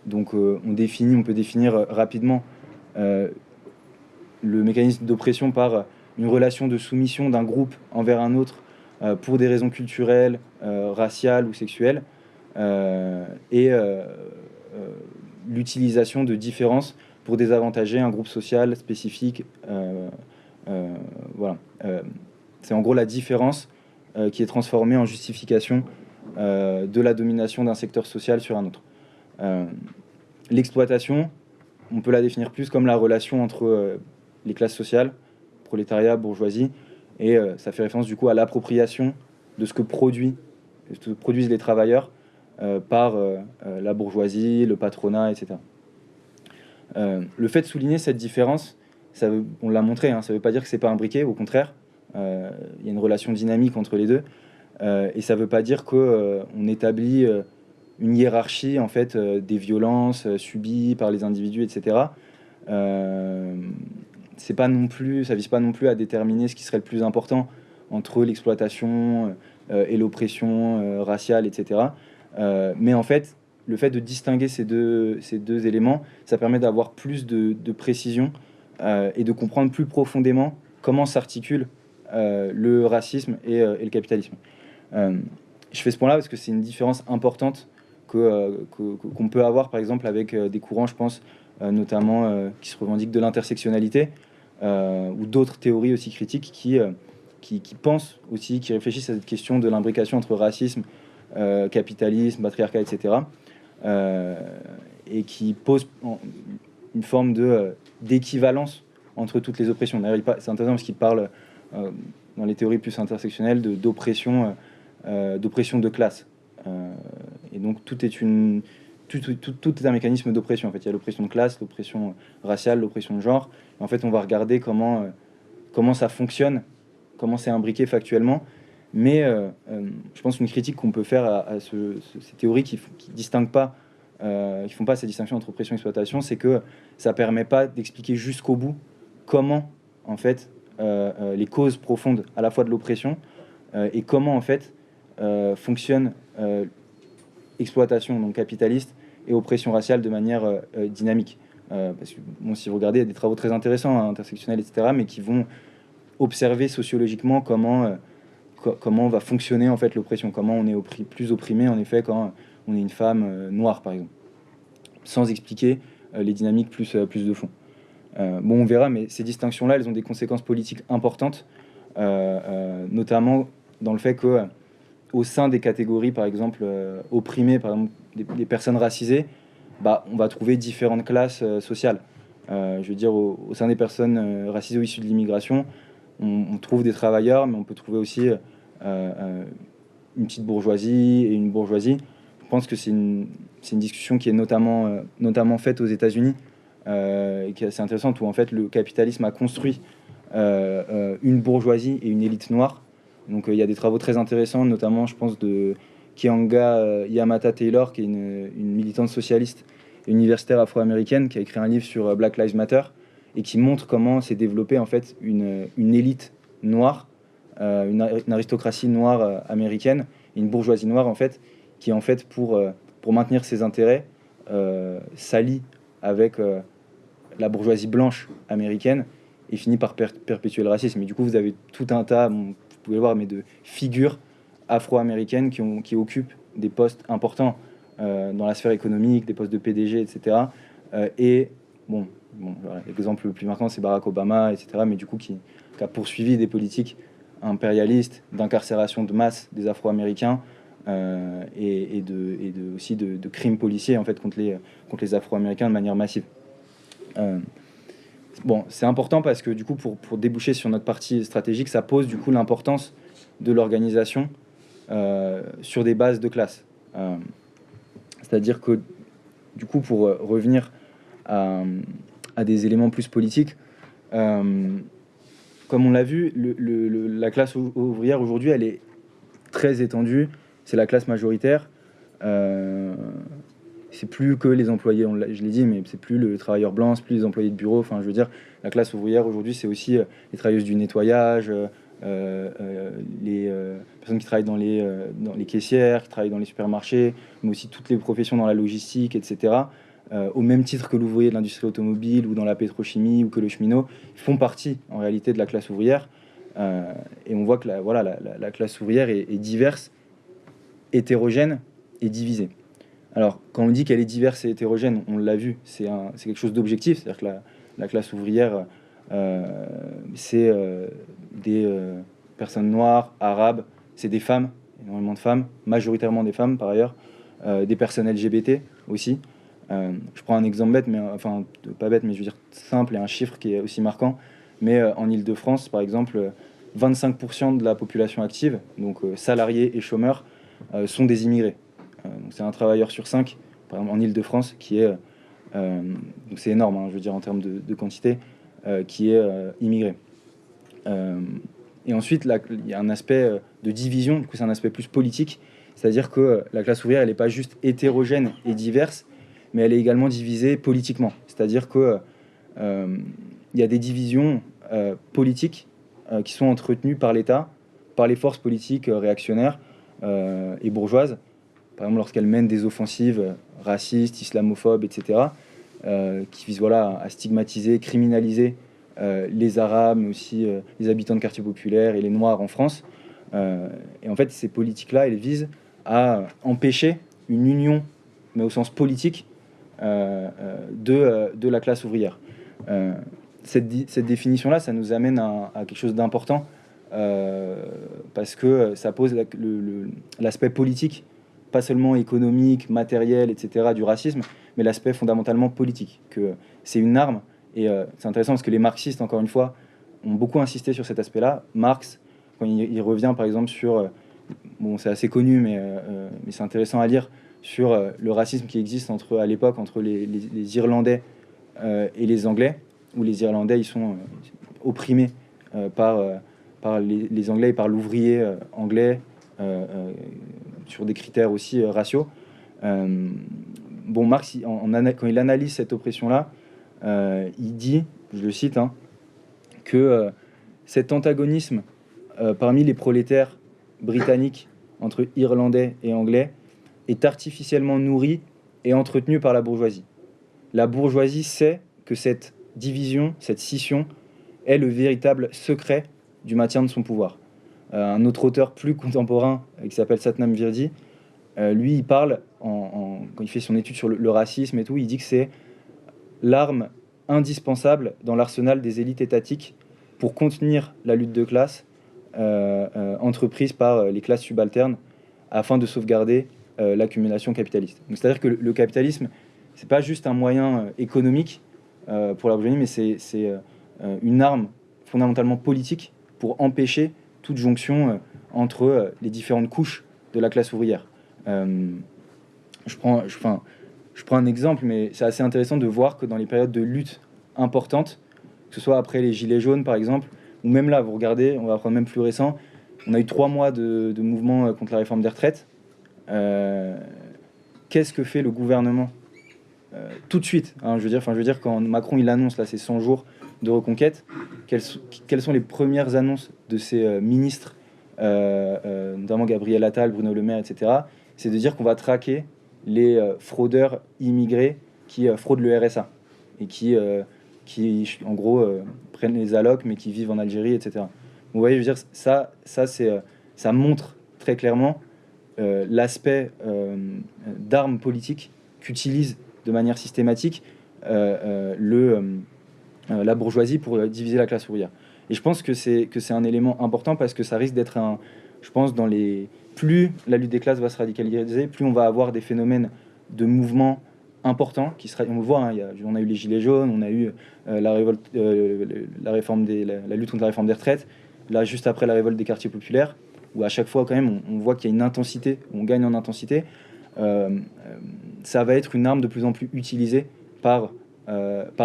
Donc on peut définir rapidement le mécanisme d'oppression par une relation de soumission d'un groupe envers un autre pour des raisons culturelles, raciales ou sexuelles, et l'utilisation de différences pour désavantager un groupe social spécifique. Voilà. C'est en gros la différence qui est transformée en justification de la domination d'un secteur social sur un autre. L'exploitation, on peut la définir plus comme la relation entre les classes sociales, prolétariat, bourgeoisie, et ça fait référence du coup à l'appropriation de ce que produisent les travailleurs par la bourgeoisie, le patronat, etc. Le fait de souligner cette différence, on l'a montré, ça ne veut pas dire que c'est pas imbriqué, au contraire, il y a une relation dynamique entre les deux, et ça ne veut pas dire qu'on établit une hiérarchie en fait, des violences subies par les individus, etc. Ça vise pas non plus à déterminer ce qui serait le plus important entre l'exploitation et l'oppression raciale, etc. Mais en fait, le fait de distinguer ces deux éléments, ça permet d'avoir plus de précision et de comprendre plus profondément comment s'articule le racisme et le capitalisme. Je fais ce point-là parce que c'est une différence importante qu'on peut avoir, par exemple, avec des courants, je pense, notamment qui se revendiquent de l'intersectionnalité ou d'autres théories aussi critiques qui pensent aussi, qui réfléchissent à cette question de l'imbrication entre racisme, capitalisme, patriarcat, etc. Et qui posent une forme d'équivalence entre toutes les oppressions. D'ailleurs, c'est intéressant parce qu'il parle, dans les théories plus intersectionnelles, d'oppression de classe. Et donc, tout est un mécanisme d'oppression. En fait, il y a l'oppression de classe, l'oppression raciale, l'oppression de genre. Et en fait, on va regarder comment ça fonctionne, comment c'est imbriqué factuellement. Mais je pense qu'une critique qu'on peut faire à ces théories qui distinguent pas, qui font pas cette distinction entre oppression et exploitation, c'est que ça permet pas d'expliquer jusqu'au bout comment, en fait, les causes profondes à la fois de l'oppression et comment, en fait, fonctionne exploitation donc capitaliste et oppression raciale de manière dynamique. Parce que, bon, si vous regardez, il y a des travaux très intéressants, intersectionnels, etc., mais qui vont observer sociologiquement comment va fonctionner en fait l'oppression, comment on est plus opprimé en effet quand on est une femme noire par exemple, sans expliquer les dynamiques plus de fond. Bon, on verra, mais ces distinctions-là, elles ont des conséquences politiques importantes, notamment dans le fait que au sein des catégories, par exemple, opprimées, par exemple des personnes racisées, on va trouver différentes classes sociales. Je veux dire, au sein des personnes racisées ou issues de l'immigration, on trouve des travailleurs, mais on peut trouver aussi une petite bourgeoisie et une bourgeoisie. Je pense que c'est une discussion qui est notamment faite aux États-Unis, et qui est assez intéressante, où en fait le capitalisme a construit une bourgeoisie et une élite noire. Donc il y a des travaux très intéressants, notamment je pense de Keeanga Yamata Taylor, qui est une militante socialiste et universitaire afro-américaine, qui a écrit un livre sur Black Lives Matter et qui montre comment s'est développée en fait une élite noire, une aristocratie noire américaine, et une bourgeoisie noire en fait, qui en fait pour maintenir ses intérêts s'allie avec la bourgeoisie blanche américaine et finit par perpétuer le racisme. Et du coup, vous avez tout un tas, vous pouvez le voir, mais de figures afro-américaines qui occupent des postes importants dans la sphère économique, des postes de PDG, etc. Et bon, l'exemple le plus marquant, c'est Barack Obama, etc. Mais du coup, qui a poursuivi des politiques impérialistes d'incarcération de masse des Afro-Américains et aussi de crimes policiers en fait contre les Afro-Américains de manière massive. Bon, c'est important parce que du coup, pour déboucher sur notre partie stratégique, ça pose du coup l'importance de l'organisation sur des bases de classe. C'est-à-dire que du coup, pour revenir à des éléments plus politiques, comme on l'a vu, la classe ouvrière aujourd'hui, elle est très étendue. C'est la classe majoritaire. C'est plus que les employés, je l'ai dit, mais c'est plus le travailleur blanc, c'est plus les employés de bureau. Enfin, je veux dire, la classe ouvrière aujourd'hui, c'est aussi les travailleuses du nettoyage, les personnes qui travaillent dans les caissières, qui travaillent dans les supermarchés, mais aussi toutes les professions dans la logistique, etc. Au même titre que l'ouvrier de l'industrie automobile ou dans la pétrochimie ou que le cheminot, ils font partie en réalité de la classe ouvrière. Et on voit que la classe ouvrière est diverse, hétérogène, et divisée. Alors, quand on dit qu'elle est diverse et hétérogène, on l'a vu, c'est quelque chose d'objectif, c'est-à-dire que la classe ouvrière, c'est des personnes noires, arabes, c'est des femmes, énormément de femmes, majoritairement des femmes par ailleurs, des personnes LGBT aussi. Je prends un exemple bête, mais enfin pas bête, mais je veux dire simple et un chiffre qui est aussi marquant. Mais en Île-de-France, par exemple, 25% de la population active, donc salariés et chômeurs, sont des immigrés. Donc c'est un travailleur sur 5, par exemple en Île-de-France, qui est, donc c'est énorme, hein, je veux dire en termes de quantité, qui est immigré. Et ensuite, il y a un aspect de division, du coup c'est un aspect plus politique, c'est-à-dire que la classe ouvrière, elle n'est pas juste hétérogène et diverse, mais elle est également divisée politiquement. C'est-à-dire que il y a des divisions politiques qui sont entretenues par l'État, par les forces politiques réactionnaires et bourgeoises, par exemple lorsqu'elles mènent des offensives racistes, islamophobes, etc., qui visent à stigmatiser, criminaliser les Arabes, mais aussi les habitants de quartiers populaires et les Noirs en France. Et en fait, ces politiques-là, elles visent à empêcher une union, mais au sens politique, de la classe ouvrière. Cette définition-là, ça nous amène à quelque chose d'important, parce que ça pose l'aspect politique, pas seulement économique, matériel, etc., du racisme, mais l'aspect fondamentalement politique, que c'est une arme. Et c'est intéressant parce que les marxistes, encore une fois, ont beaucoup insisté sur cet aspect-là. Marx, quand il revient par exemple sur, bon c'est assez connu, mais c'est intéressant à lire, sur le racisme qui existe à l'époque entre les Irlandais et les Anglais, où les Irlandais ils sont opprimés par les Anglais et par l'ouvrier anglais sur des critères aussi raciaux. Bon, Marx, quand il analyse cette oppression-là, il dit, je le cite, hein, que cet antagonisme parmi les prolétaires britanniques entre Irlandais et Anglais est artificiellement nourri et entretenu par la bourgeoisie. La bourgeoisie sait que cette division, cette scission, est le véritable secret du maintien de son pouvoir. Un autre auteur plus contemporain, qui s'appelle Satnam Virdi, lui, il parle, quand il fait son étude sur le racisme et tout, il dit que c'est l'arme indispensable dans l'arsenal des élites étatiques pour contenir la lutte de classe entreprise par les classes subalternes afin de sauvegarder l'accumulation capitaliste. Donc, c'est-à-dire que le capitalisme, c'est pas juste un moyen économique pour la bourgeoisie, mais c'est une arme fondamentalement politique pour empêcher toute jonction entre les différentes couches de la classe ouvrière. Je prends un exemple, mais c'est assez intéressant de voir que dans les périodes de lutte importantes, que ce soit après les Gilets jaunes par exemple, ou même là, vous regardez, on va prendre même plus récent, on a eu 3 mois de mouvement contre la réforme des retraites. Qu'est-ce que fait le gouvernement tout de suite, hein, je veux dire, quand Macron il annonce là ces 100 jours de reconquête, quelles sont les premières annonces de ses ministres, notamment Gabriel Attal, Bruno Le Maire, etc. C'est de dire qu'on va traquer les fraudeurs immigrés qui fraudent le RSA et qui en gros prennent les allocs mais qui vivent en Algérie, etc. Vous voyez, je veux dire, ça montre très clairement l'aspect d'armes politiques qu'utilise de manière systématique la bourgeoisie pour diviser la classe ouvrière. Et je pense que c'est un élément important parce que ça risque d'être je pense, plus la lutte des classes va se radicaliser, plus on va avoir des phénomènes de mouvements importants on le voit, hein, on a eu les Gilets jaunes, on a eu la révolte, la lutte contre la réforme des retraites, là juste après la révolte des quartiers populaires, où à chaque fois quand même on voit qu'il y a une intensité, on gagne en intensité. Ça va être une arme de plus en plus utilisée par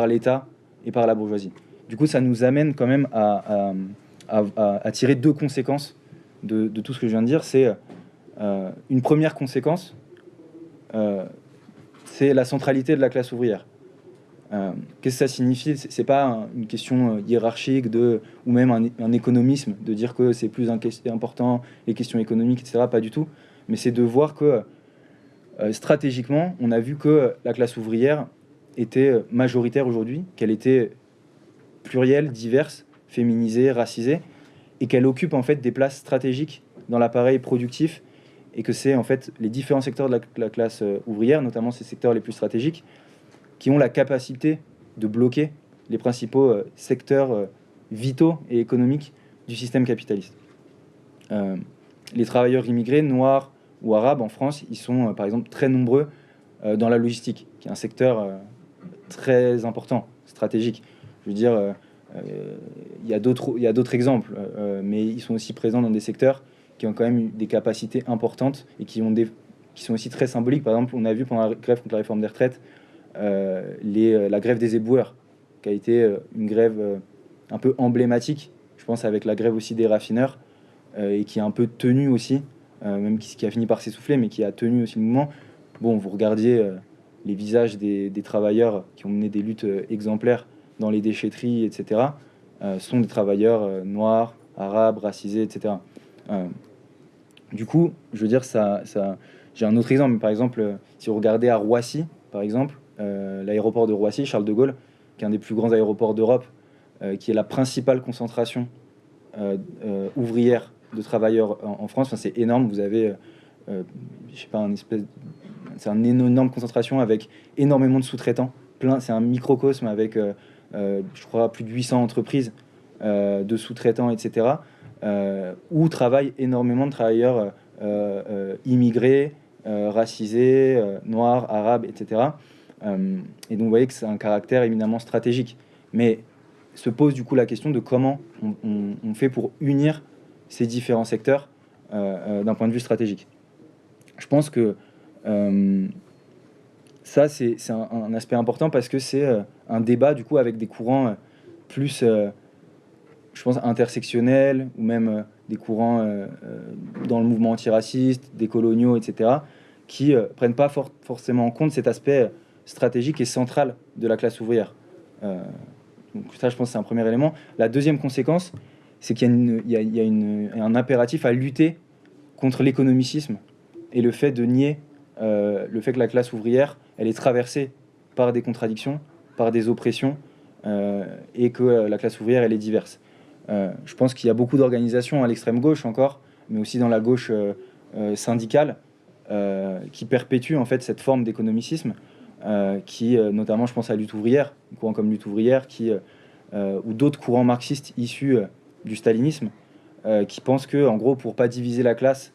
l'État et par la bourgeoisie. Du coup, ça nous amène quand même à tirer 2 conséquences de tout ce que je viens de dire. C'est une première conséquence, c'est la centralité de la classe ouvrière. Qu'est-ce que ça signifie ? C'est pas une question hiérarchique ou même un économisme de dire que c'est plus important les questions économiques, etc. Pas du tout. Mais c'est de voir que stratégiquement, on a vu que la classe ouvrière était majoritaire aujourd'hui, qu'elle était plurielle, diverse, féminisée, racisée, et qu'elle occupe en fait des places stratégiques dans l'appareil productif et que c'est en fait les différents secteurs de la classe ouvrière, notamment ces secteurs les plus stratégiques, qui ont la capacité de bloquer les principaux secteurs vitaux et économiques du système capitaliste. Les travailleurs immigrés, noirs ou arabes en France, ils sont par exemple très nombreux dans la logistique, qui est un secteur très important, stratégique. Je veux dire, il y a d'autres exemples, mais ils sont aussi présents dans des secteurs qui ont quand même des capacités importantes et qui sont aussi très symboliques. Par exemple, on a vu pendant la grève contre la réforme des retraites, la grève des éboueurs, qui a été une grève un peu emblématique, je pense, avec la grève aussi des raffineurs, et qui a un peu tenu aussi, même qui a fini par s'essouffler, mais qui a tenu aussi le mouvement. Bon, vous regardiez les visages des travailleurs qui ont mené des luttes exemplaires dans les déchetteries, etc., sont des travailleurs noirs, arabes, racisés, etc. Du coup, je veux dire, j'ai un autre exemple. Par exemple, si vous regardez à Roissy, par exemple, l'aéroport de Roissy, Charles de Gaulle, qui est un des plus grands aéroports d'Europe, qui est la principale concentration ouvrière de travailleurs en France. Enfin, c'est énorme. Vous avez, je sais pas, c'est une énorme concentration avec énormément de sous-traitants. C'est un microcosme avec, je crois, plus de 800 entreprises de sous-traitants, etc., où travaillent énormément de travailleurs immigrés, racisés, noirs, arabes, etc. Et donc, vous voyez que c'est un caractère éminemment stratégique. Mais se pose du coup la question de comment on fait pour unir ces différents secteurs d'un point de vue stratégique. Je pense que ça, c'est un aspect important parce que c'est un débat du coup avec des courants plus, je pense, intersectionnels ou même des courants dans le mouvement antiraciste, des coloniaux, etc., qui prennent pas forcément en compte cet aspect stratégique et central de la classe ouvrière. Donc ça, je pense, c'est un premier élément. La deuxième conséquence, c'est qu'il y a un impératif à lutter contre l'économicisme et le fait de nier le fait que la classe ouvrière, elle est traversée par des contradictions, par des oppressions, et que la classe ouvrière, elle est diverse. Je pense qu'il y a beaucoup d'organisations à l'extrême gauche encore, mais aussi dans la gauche syndicale, qui perpétuent en fait cette forme d'économicisme, qui, notamment, je pense à Lutte ouvrière, un courant comme Lutte ouvrière, ou d'autres courants marxistes issus du stalinisme, qui pensent que, en gros, pour pas diviser la classe,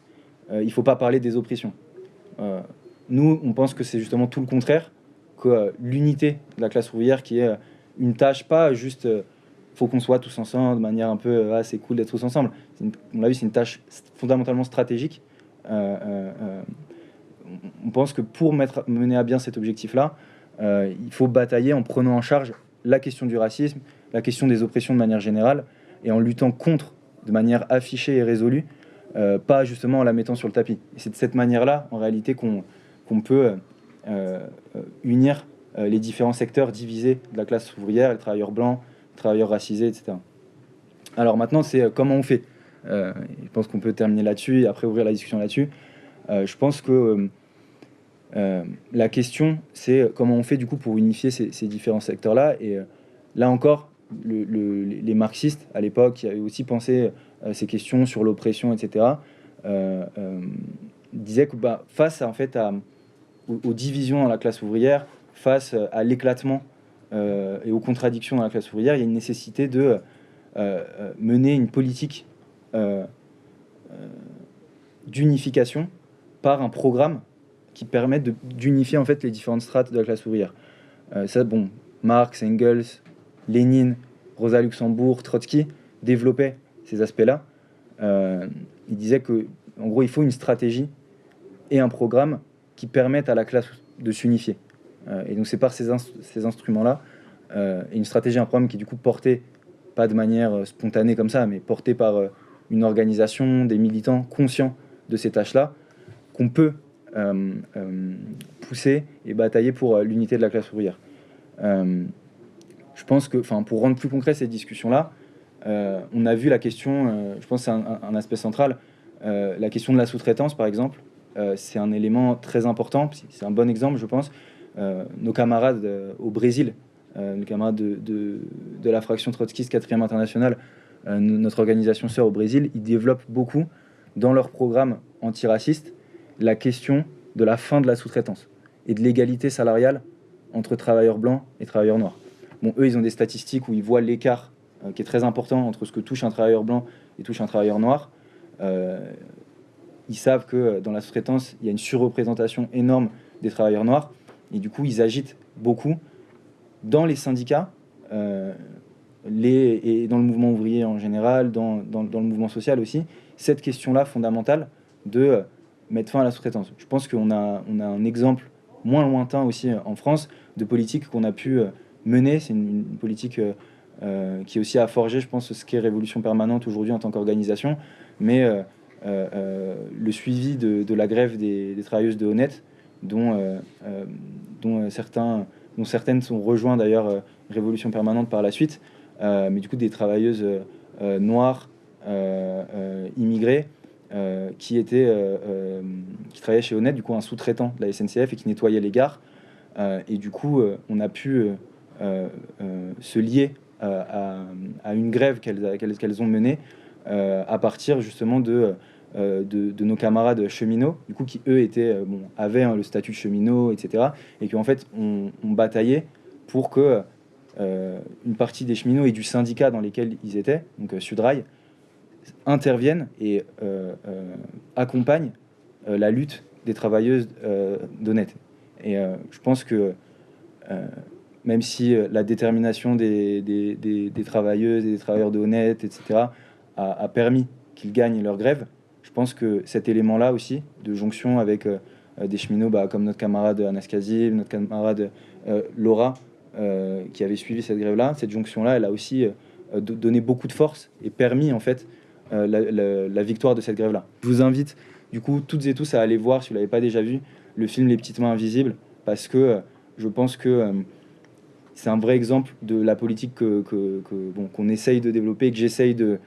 il faut pas parler des oppressions. Nous, on pense que c'est justement tout le contraire, que l'unité de la classe ouvrière, qui est une tâche, pas juste faut qu'on soit tous ensemble de manière un peu c'est cool d'être tous ensemble. On l'a vu, c'est une tâche fondamentalement stratégique. On pense que pour mener à bien cet objectif-là, il faut batailler en prenant en charge la question du racisme, la question des oppressions de manière générale, et en luttant contre de manière affichée et résolue, pas justement en la mettant sur le tapis. Et c'est de cette manière-là, en réalité, qu'on peut unir les différents secteurs divisés de la classe ouvrière, les travailleurs blancs, les travailleurs racisés, etc. Alors maintenant, c'est comment on fait. Je pense qu'on peut terminer là-dessus et après ouvrir la discussion là-dessus. Je pense que la question, c'est comment on fait du coup pour unifier ces différents secteurs-là. Et là encore, les marxistes, à l'époque, qui avaient aussi pensé ces questions sur l'oppression, etc., disaient que face en fait, aux divisions dans la classe ouvrière, face à l'éclatement et aux contradictions dans la classe ouvrière, il y a une nécessité de mener une politique d'unification par un programme qui permet d'unifier en fait les différentes strates de la classe ouvrière. Ça, bon, Marx, Engels, Lénine, Rosa Luxembourg, Trotsky développaient ces aspects-là. Ils disaient que, en gros, il faut une stratégie et un programme qui permettent à la classe de s'unifier. Et donc c'est par ces instruments-là, et une stratégie, un programme qui est du coup porté, pas de manière spontanée comme ça, mais porté par une organisation, des militants conscients de ces tâches-là, qu'on peut pousser et batailler pour l'unité de la classe ouvrière. Je pense que, pour rendre plus concret cette discussion-là, on a vu la question, je pense que c'est un aspect central, la question de la sous-traitance, par exemple. C'est un élément très important, c'est un bon exemple, je pense. Nos camarades au Brésil, nos camarades de la fraction trotskiste 4e internationale, notre organisation sœur au Brésil, ils développent beaucoup dans leur programme antiraciste la question de la fin de la sous-traitance et de l'égalité salariale entre travailleurs blancs et travailleurs noirs. Bon, eux, ils ont des statistiques où ils voient l'écart qui est très important entre ce que touche un travailleur blanc et touche un travailleur noir. Ils savent que dans la sous-traitance, il y a une surreprésentation énorme des travailleurs noirs. Et du coup, ils agitent beaucoup dans les syndicats et dans le mouvement ouvrier en général, dans le mouvement social aussi, cette question-là fondamentale de mettre fin à la sous-traitance. Je pense qu'on a un exemple moins lointain aussi en France de politique qu'on a pu mener. C'est une politique qui aussi a forgé, je pense, ce qu'est Révolution Permanente aujourd'hui en tant qu'organisation. Mais le suivi de la grève des travailleuses de Honnête, dont certaines sont rejoints d'ailleurs Révolution Permanente par la suite, mais du coup des travailleuses noires immigrées qui travaillaient chez Honnête, du coup un sous-traitant de la SNCF et qui nettoyait les gares. Et du coup, on a pu se lier à une grève qu'elles ont menée à partir justement de nos camarades cheminots, du coup, qui eux avaient le statut de cheminot, etc. Et qui en fait ont bataillé pour que une partie des cheminots et du syndicat dans lesquels ils étaient, donc Sudrail, interviennent et accompagnent la lutte des travailleuses d'Honnête. Et je pense que même si la détermination des travailleuses et des travailleurs de Honnête, etc., a permis qu'ils gagnent leur grève, je pense que cet élément-là aussi, de jonction avec des cheminots comme notre camarade Anas Kazib, notre camarade Laura, qui avait suivi cette grève-là, cette jonction-là, elle a aussi donné beaucoup de force et permis en fait la victoire de cette grève-là. Je vous invite du coup toutes et tous à aller voir, si vous ne l'avez pas déjà vu, le film Les Petites Mains Invisibles, parce que je pense que c'est un vrai exemple de la politique qu'on essaye de développer et que j'essaye de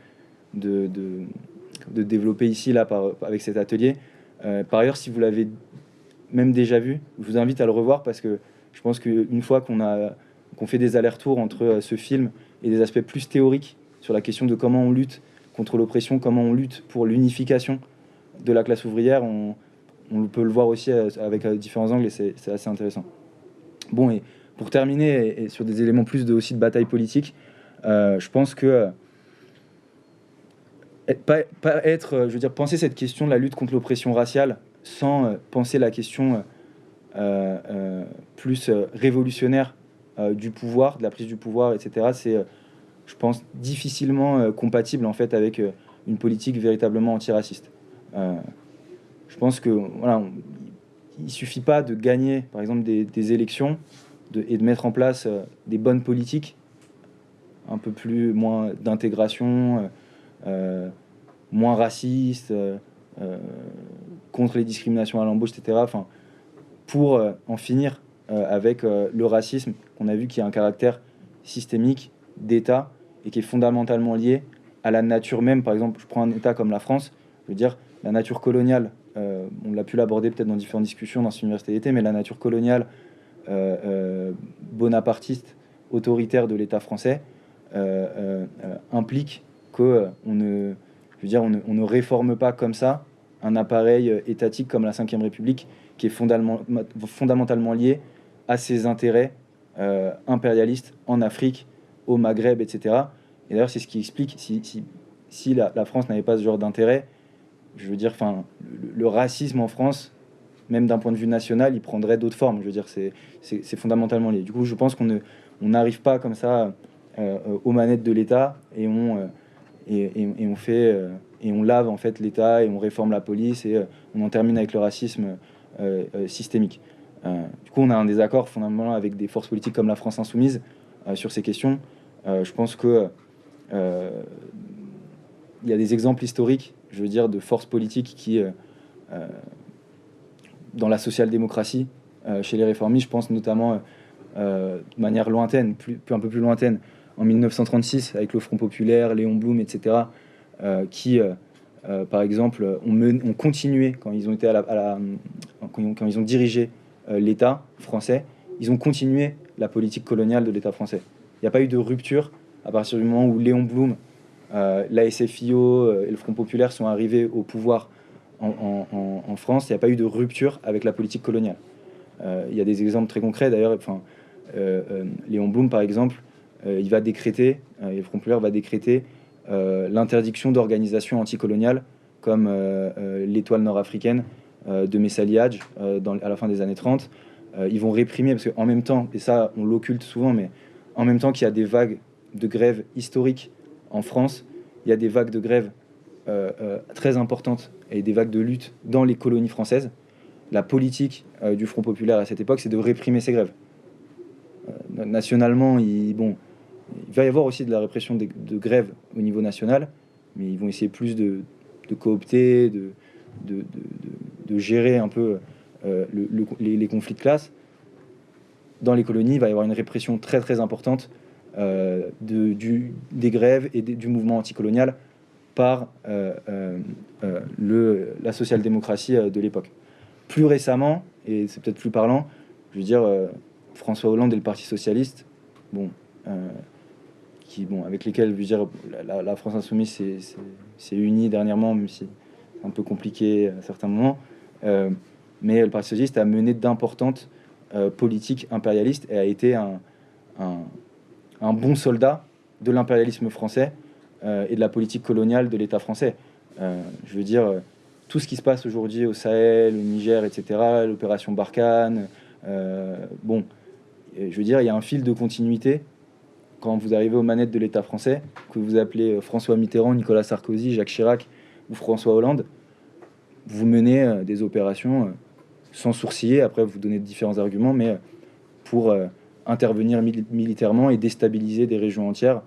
développer ici avec cet atelier. Par ailleurs, si vous l'avez même déjà vu, je vous invite à le revoir parce que je pense qu'une fois qu'on fait des allers-retours entre ce film et des aspects plus théoriques sur la question de comment on lutte contre l'oppression, comment on lutte pour l'unification de la classe ouvrière, on peut le voir aussi avec différents angles et c'est assez intéressant. Bon, et pour terminer, et sur des éléments plus aussi de bataille politique, je pense que penser cette question de la lutte contre l'oppression raciale sans penser la question plus révolutionnaire du pouvoir, de la prise du pouvoir, etc., c'est, je pense, difficilement compatible en fait avec une politique véritablement antiraciste. Je pense que il suffit pas de gagner, par exemple, des élections et de mettre en place des bonnes politiques, un peu moins d'intégration, moins racistes, contre les discriminations à l'embauche, etc. Enfin, pour en finir avec le racisme qu'on a vu qui a un caractère systémique d'État et qui est fondamentalement lié à la nature même. Par exemple, je prends un État comme la France, je veux dire, la nature coloniale, on l'a pu l'aborder peut-être dans différentes discussions dans cette université d'été, mais la nature coloniale bonapartiste, autoritaire de l'État français implique qu'on ne réforme pas comme ça un appareil étatique comme la Ve République qui est fondamentalement lié à ses intérêts impérialistes en Afrique, au Maghreb, etc. Et d'ailleurs, c'est ce qui explique, si la France n'avait pas ce genre d'intérêt, je veux dire, le racisme en France, même d'un point de vue national, il prendrait d'autres formes. Je veux dire, c'est fondamentalement lié. Du coup, je pense qu'on n'arrive pas comme ça aux manettes de l'État et on lave en fait l'État et on réforme la police et on en termine avec le racisme systémique. Du coup, on a un désaccord fondamentalement avec des forces politiques comme la France Insoumise sur ces questions. Je pense que il y a des exemples historiques, je veux dire, de forces politiques qui, dans la social-démocratie, chez les réformistes, je pense notamment de manière lointaine, un peu plus lointaine, en 1936, avec le Front populaire, Léon Blum, etc., qui, par exemple, ont continué, quand ils ont été quand ils ont dirigé l'État français, ils ont continué la politique coloniale de l'État français. Il n'y a pas eu de rupture à partir du moment où Léon Blum, la SFIO et le Front populaire sont arrivés au pouvoir en France, il n'y a pas eu de rupture avec la politique coloniale. Il y a des exemples très concrets, d'ailleurs. Léon Blum, par exemple, il va décréter, le Front populaire va décréter l'interdiction d'organisations anticoloniales comme l'Étoile nord-africaine de Messali Hadj à la fin des années 30. Ils vont réprimer, parce qu'en même temps, et ça on l'occulte souvent, mais en même temps qu'il y a des vagues de grève historiques en France, il y a des vagues de grève très importantes et des vagues de lutte dans les colonies françaises. La politique du Front populaire à cette époque, c'est de réprimer ces grèves. Nationalement, il va y avoir aussi de la répression de grèves au niveau national, mais ils vont essayer plus de coopter, de gérer un peu les conflits de classe. Dans les colonies, il va y avoir une répression très très importante des grèves et du mouvement anticolonial par la social-démocratie de l'époque. Plus récemment, et c'est peut-être plus parlant, je veux dire, François Hollande et le Parti socialiste, avec lesquels, je veux dire, la France insoumise s'est unie dernièrement, même si c'est un peu compliqué à certains moments. Mais le Parti socialiste a mené d'importantes politiques impérialistes et a été un bon soldat de l'impérialisme français et de la politique coloniale de l'État français. Je veux dire, tout ce qui se passe aujourd'hui au Sahel, au Niger, etc., l'opération Barkhane, je veux dire, il y a un fil de continuité quand vous arrivez aux manettes de l'État français, que vous appelez François Mitterrand, Nicolas Sarkozy, Jacques Chirac ou François Hollande, vous menez des opérations sans sourciller. Après, vous donnez différents arguments, mais pour intervenir militairement et déstabiliser des régions entières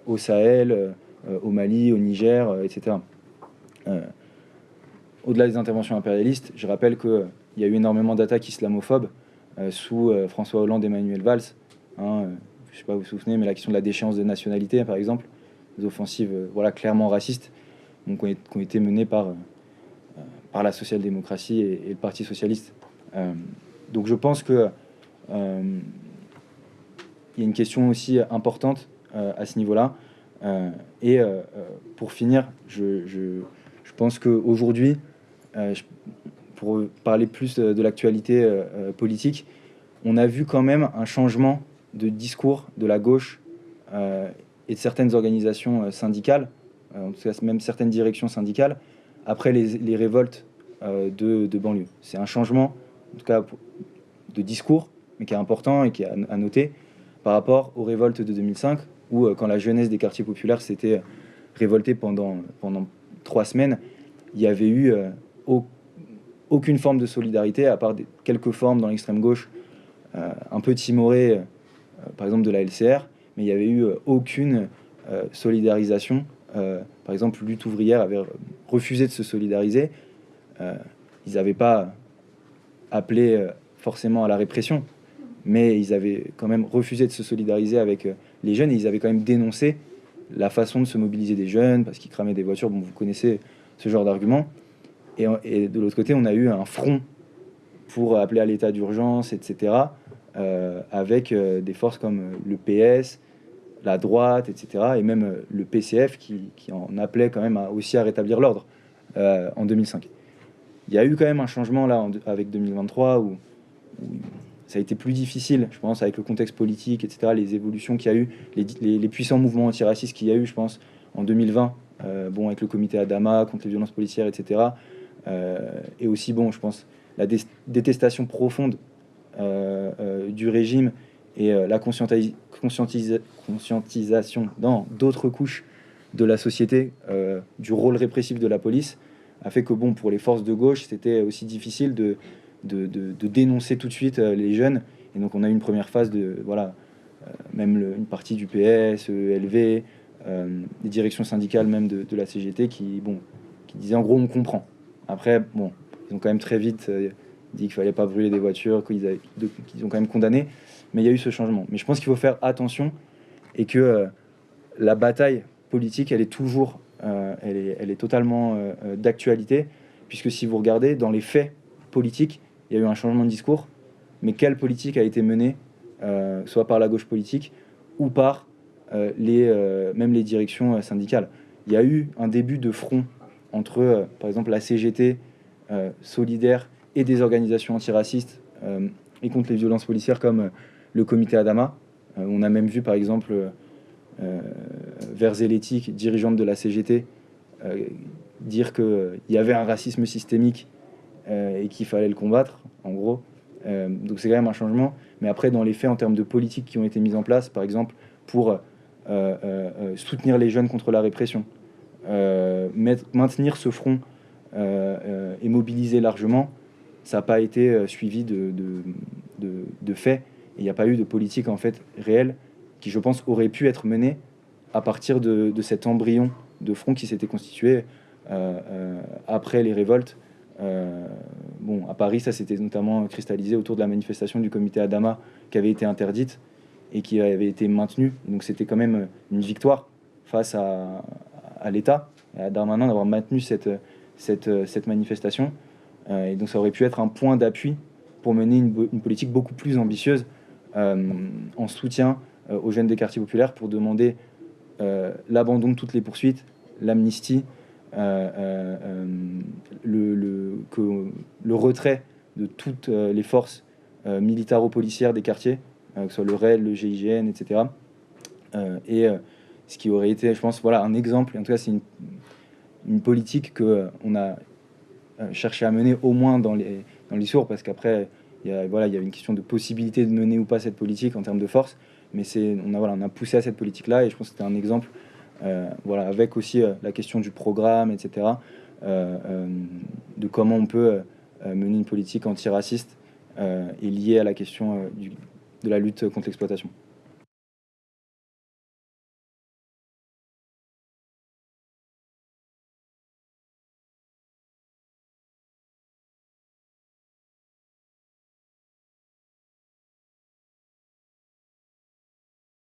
au Sahel, au Mali, au Niger, etc. Au-delà des interventions impérialistes, je rappelle qu'il y a eu énormément d'attaques islamophobes sous François Hollande et Manuel Valls. Je ne sais pas si vous vous souvenez, mais la question de la déchéance de nationalité, par exemple, des offensives clairement racistes, qui ont été menées par la social-démocratie et le Parti socialiste. Donc je pense que il y a une question aussi importante à ce niveau-là. Pour finir, je pense qu'aujourd'hui, pour parler plus de l'actualité politique, on a vu quand même un changement de discours de la gauche et de certaines organisations syndicales, en tout cas même certaines directions syndicales, après les révoltes de banlieue. C'est un changement, en tout cas, de discours, mais qui est important et qui est à noter par rapport aux révoltes de 2005, où quand la jeunesse des quartiers populaires s'était révoltée pendant 3 semaines, il y avait eu aucune forme de solidarité, à part quelques formes dans l'extrême gauche, un peu timorées, par exemple de la LCR, mais il n'y avait eu aucune solidarisation. Par exemple, Lutte ouvrière avait refusé de se solidariser. Ils n'avaient pas appelé forcément à la répression, mais ils avaient quand même refusé de se solidariser avec les jeunes, et ils avaient quand même dénoncé la façon de se mobiliser des jeunes, parce qu'ils cramaient des voitures. Bon, vous connaissez ce genre d'argument. Et de l'autre côté, on a eu un front pour appeler à l'état d'urgence, etc., avec des forces comme le PS, la droite, etc., et même le PCF qui en appelait quand même aussi à rétablir l'ordre en 2005. Il y a eu quand même un changement là avec 2023 où ça a été plus difficile, je pense, avec le contexte politique, etc., les évolutions qu'il y a eu, les puissants mouvements antiracistes qu'il y a eu, je pense, en 2020, avec le comité Adama contre les violences policières, etc., et aussi, je pense, la détestation profonde du régime et la conscientisation dans d'autres couches de la société du rôle répressif de la police a fait que pour les forces de gauche c'était aussi difficile de dénoncer tout de suite les jeunes, et donc on a eu une première phase même une partie du PS, LV, les directions syndicales même de la CGT qui disaient en gros on comprend. Après ils ont quand même très vite dit qu'il fallait pas brûler des voitures, qu'ils ont quand même condamné, mais il y a eu ce changement. Mais je pense qu'il faut faire attention et que la bataille politique, elle est toujours, elle est totalement d'actualité, puisque si vous regardez dans les faits politiques, il y a eu un changement de discours, mais quelle politique a été menée, soit par la gauche politique ou par même les directions syndicales. Il y a eu un début de front entre, par exemple, la CGT, Solidaire et des organisations antiracistes et contre les violences policières comme le comité Adama. On a même vu, par exemple, Verzelletti, dirigeante de la CGT, dire qu'il y avait un racisme systémique et qu'il fallait le combattre, en gros. Donc c'est quand même un changement. Mais après, dans les faits, en termes de politiques qui ont été mises en place, par exemple, pour soutenir les jeunes contre la répression, maintenir ce front et mobiliser largement, ça n'a pas été suivi de faits. Il n'y a pas eu de politique en fait réelle qui, je pense, aurait pu être menée à partir de cet embryon de front qui s'était constitué après les révoltes. Bon, à Paris, ça s'était notamment cristallisé autour de la manifestation du comité Adama qui avait été interdite et qui avait été maintenue. Donc c'était quand même une victoire face à l'État et à Darmanin d'avoir maintenu cette manifestation. Et donc ça aurait pu être un point d'appui pour mener une politique beaucoup plus ambitieuse en soutien aux jeunes des quartiers populaires pour demander l'abandon de toutes les poursuites, l'amnistie, le retrait de toutes les forces militaro-policières des quartiers, que ce soit le REL, le GIGN, etc. Ce qui aurait été, je pense, voilà, un exemple. En tout cas, c'est une politique qu'on a cherché à mener au moins dans les discours, parce qu'après, il y avait une question de possibilité de mener ou pas cette politique en termes de force, mais on a poussé à cette politique-là, et je pense que c'était un exemple, avec aussi la question du programme, etc., de comment on peut mener une politique antiraciste et liée à la question de la lutte contre l'exploitation.